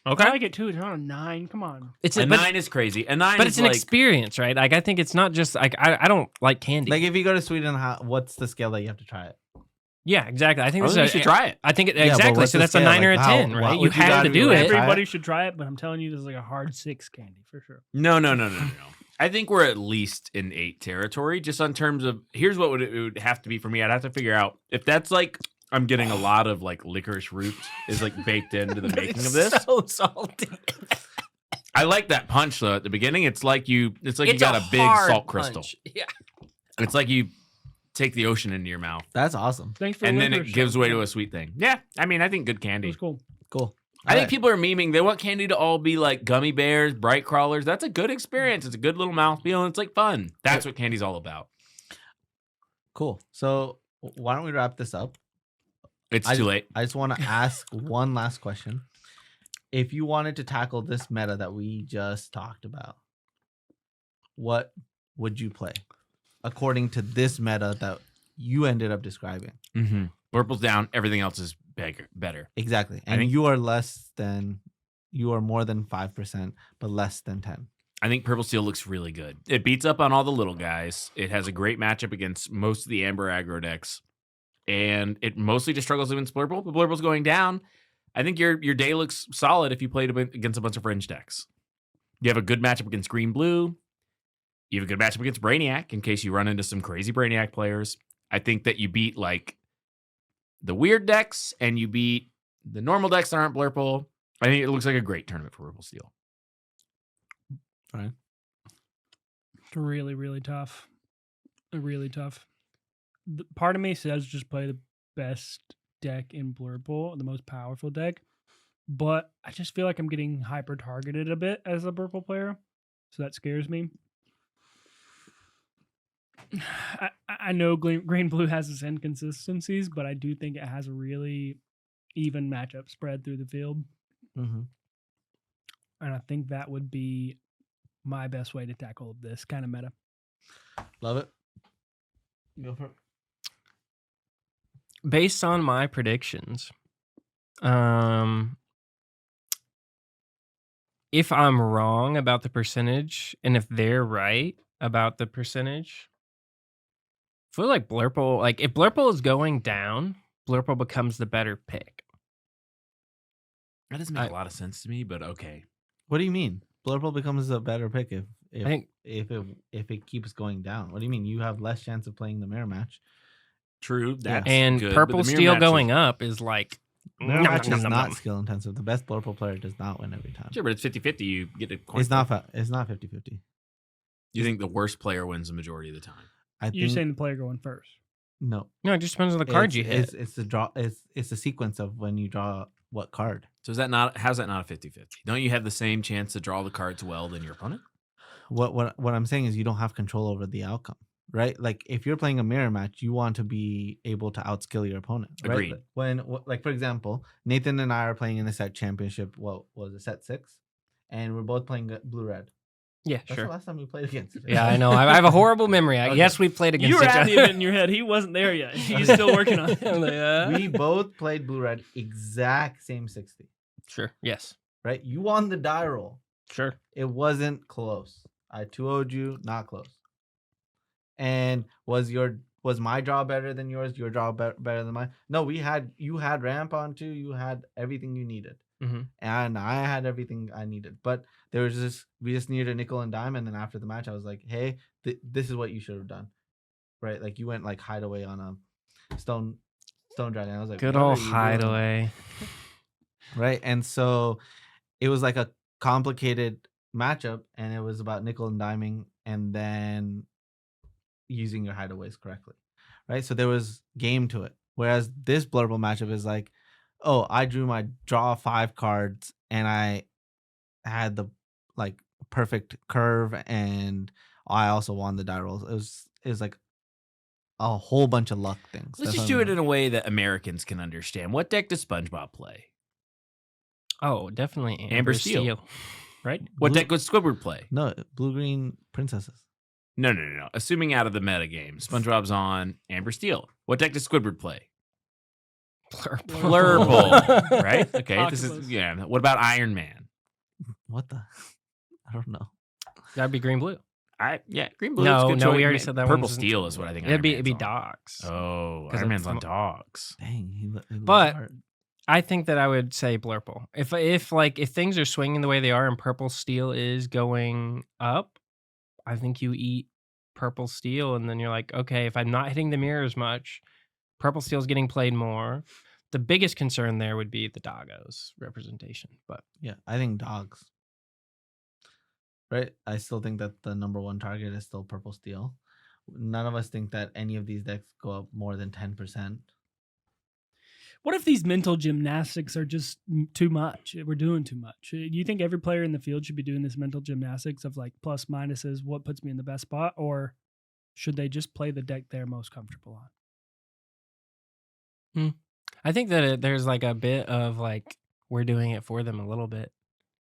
I like it too. It's not a 9. Come on. it's A but, 9 is crazy. A 9 but is it's an like experience, right? Like I think it's not just like I don't like candy. Like if you go to Sweden, what's the scale that you have to try it? yeah, exactly. I think I this think is you should try it. I think it, Yeah, but exactly. what's So the that's a scale? 9 or a Like, how- 10, what right? You would you have gotta to do do with it. Try Everybody should try it, but I'm telling you, this is like a hard 6 candy for sure. No. I think we're at least in 8 territory, just on terms of here's what it would have to be for me. I'd have to figure out if that's like I'm getting a lot of like licorice root is like baked into the making of this. So salty. I like that punch though at the beginning. It's like you got a big hard salt crystal. punch. Yeah. It's like you take the ocean into your mouth That's awesome. Thanks for and then it licorice, gives though. way to a sweet thing. Yeah, I mean I think good It candy. was cool. Cool. I think Alright. people are memeing. They want candy to all be like gummy bears, bright crawlers. That's a good experience. It's a good little mouthfeel, and it's like fun. That's what candy's all about. Cool. So why don't we wrap this up? It's too late. I just want to ask one last question. If you wanted to tackle this meta that we just talked about, what would you play according to this meta that you ended up describing? Mm-hmm. Purple's down. Everything else is better. Exactly. I And think- you are more than 5%, but less than 10. I think Purple Steel looks really good. It beats up on all the little guys. It has a great matchup against most of the Amber aggro decks. And it mostly just struggles against Blurple, but Blurple's going down. I think your day looks solid if you played against a bunch of fringe decks. You have a good matchup against Green Blue. You have a good matchup against Brainiac in case you run into some crazy Brainiac players. I think that you beat like the weird decks and you beat the normal decks that aren't Blurple. I think it looks like a great tournament for Purple Steel. It's really, really tough. Really tough. part of me says just play the best deck in Blurple, the most powerful deck. But I just feel like I'm getting hyper targeted a bit as a purple player, so that scares me. I know green blue has its inconsistencies, but I do think it has a really even matchup spread through the field, Mm-hmm. and I think that would be my best way to tackle this kind of meta. Love it. Go for it. Based on my predictions, if I'm wrong about the percentage, and if they're right about the percentage, I feel like Blurple, like if Blurple is going down, Blurple becomes the better pick. That doesn't make a lot of sense to me, but okay. What do you mean? Blurple becomes a better pick I think if it keeps going down. What do you mean? You have less chance of playing the mirror match. True. That's and good, but Purple the mirror Steel match going is- up is like Mirror nom, match nom, is nom, not nom. skill intensive. The best Blurple player does not win every time. Sure, but it's 50-50. You get a coin It's flip. not. It's not 50-50. You think the worst player wins the majority of the time? I You're think saying the player going first. no. No, it just depends on the cards you hit. It's the draw. It's the sequence of when you draw what card. So is that not? How's that not a 50-50? Don't you have the same chance to draw the cards well than your opponent? What I'm saying is you don't have control over the outcome, right? Like if you're playing a mirror match, you want to be able to outskill your opponent. Right? Agreed. Like for example, Nathan and I are playing in a set championship. What was it, set 6? And we're both playing blue red. Yeah, That's sure. the last time we played against each other. Yeah, I know. I have a horrible memory. Okay. Yes, we played against You were each at other. the event in your head. He wasn't there yet. He's still working on it. I'm like, We both played blue red exact same 60, Sure. Yes. right? You won the die roll. Sure. It wasn't close. I 2-0'd you, not close. And was my draw better than yours? Your draw better than mine? No, you had ramp on too. You had everything you needed, Mm-hmm. and I had everything I needed. But there was we just needed a nickel and dime. And then after the match, I was like, hey, this is what you should have done, right? Like you went like hideaway on a stone dragon. I was like, Good what old are you doing? hideaway. Right? And so it was like a complicated matchup, and it was about nickel and diming and then using your hideaways correctly, right? So there was game to it. Whereas this Blurple matchup is like, oh, I drew my draw 5 cards and I had the like perfect curve, and I also won the die rolls. It was like a whole bunch of luck things. Let's That's just what do I'm it like. in a way that Americans can understand. What deck does SpongeBob play? Oh, definitely Amber Steel. Right? What Blue- deck would Squidward play? No, blue green princesses. No. Assuming out of the meta game, SpongeBob's on Amber Steel. What deck does Squidward play? Blurple, right? Okay, this Octopus. is What about Iron Man? What the? I don't know. That'd be green blue. Green blue. No, is a good no, we choice. already said that Purple one's- Steel is what I think. It'd be Iron Man's on. dogs. Oh, 'Cause Iron Man's it's on the- dogs. Dang, he looked But- hard. I think that I would say Blurple. If things are swinging the way they are and Purple Steel is going up, I think you eat Purple Steel, and then you're like, okay, if I'm not hitting the mirror as much, Purple Steel's getting played more. The biggest concern there would be the doggos representation, but Yeah, I think dogs. Right? I still think that the number 1 target is still purple steel. None of us think that any of these decks go up more than 10%. What if these mental gymnastics are just too much? We're doing too much. Do you think every player in the field should be doing this mental gymnastics of like plus minuses, what puts me in the best spot? Or should they just play the deck they're most comfortable on? I think that there's like a bit of like we're doing it for them a little bit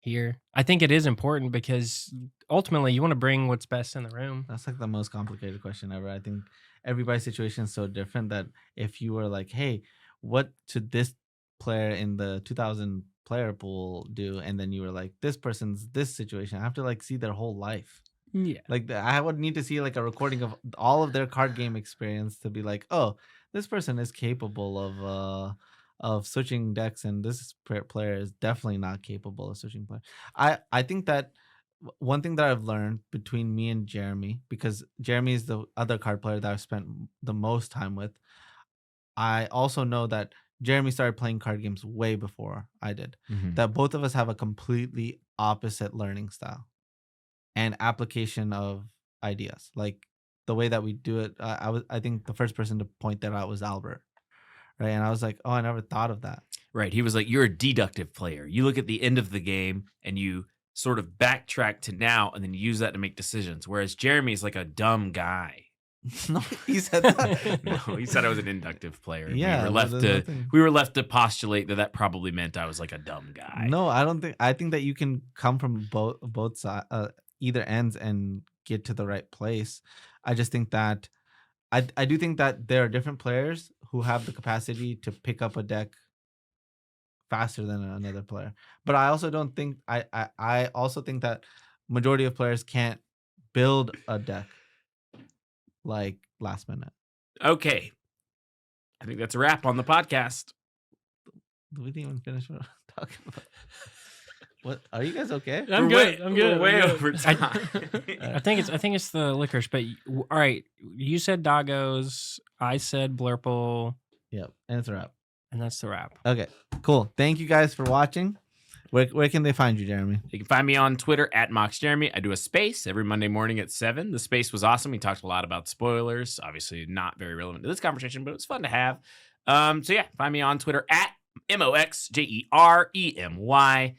here. I think it is important because ultimately you want to bring what's best in the room. That's like the most complicated question ever. I think everybody's situation is so different that if you were like, hey, what should this player in the 2000 player pool do? And then you were like, this person's this situation. I have to like see their whole life. Yeah. Like I would need to see like a recording of all of their card game experience to be like, oh, this person is capable of switching decks, and this player is definitely not capable of switching player. I think that one thing that I've learned between me and Jeremy, because Jeremy is the other card player that I've spent the most time with, I also know that Jeremy started playing card games way before I did. That both of us have a completely opposite learning style and application of ideas. Like the way that we do it, I think the first person to point that out was Albert, right? And I was like, oh, I never thought of that. Right. He was like, you're a deductive player. You look at the end of the game and you sort of backtrack to now and then use that to make decisions. Whereas Jeremy's like a dumb guy. No, he said that. No, he said I was an inductive player. Yeah, we were but left there's to nothing- we were left to postulate that probably meant I was like a dumb guy. No, I don't think. I think that you can come from both sides, either ends, and get to the right place. I just think that I do think that there are different players who have the capacity to pick up a deck faster than another player. But I also don't think I also think that majority of players can't build a deck like last minute. Okay. I think that's a wrap on the podcast. We didn't even finish what I'm talking about. What are you guys okay? I'm good. I'm good. We're way I'm good. over time. I think it's the licorice. But all right, you said doggos. I said blurple, Yep, and it's a wrap. and that's the wrap. Okay, cool. Thank you guys for watching. Where can they find you, Jeremy? You can find me on Twitter at MoxJeremy. I do a space every Monday morning at 7. The space was awesome. We talked a lot about spoilers. Obviously not very relevant to this conversation, but it was fun to have. So yeah, find me on Twitter at MoxJeremy.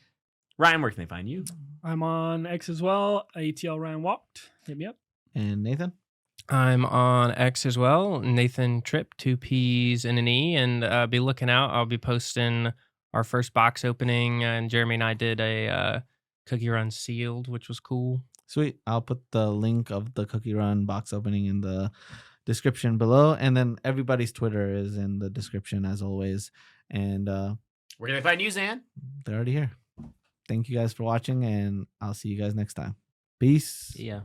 Ryan, where can they find you? I'm on X as well. ATL Ryan Walked. Hit me up. And Nathan? I'm on X as well. Nathan Tripp, 2 P's and an E, and be looking out. I'll be posting our first box opening, and Jeremy and I did a cookie run sealed, which was cool. Sweet. I'll put the link of the Cookie Run box opening in the description below. And then everybody's Twitter is in the description as always. And Where can they find you, Zan? they're already here. Thank you guys for watching, and I'll see you guys next time. Peace. Yeah.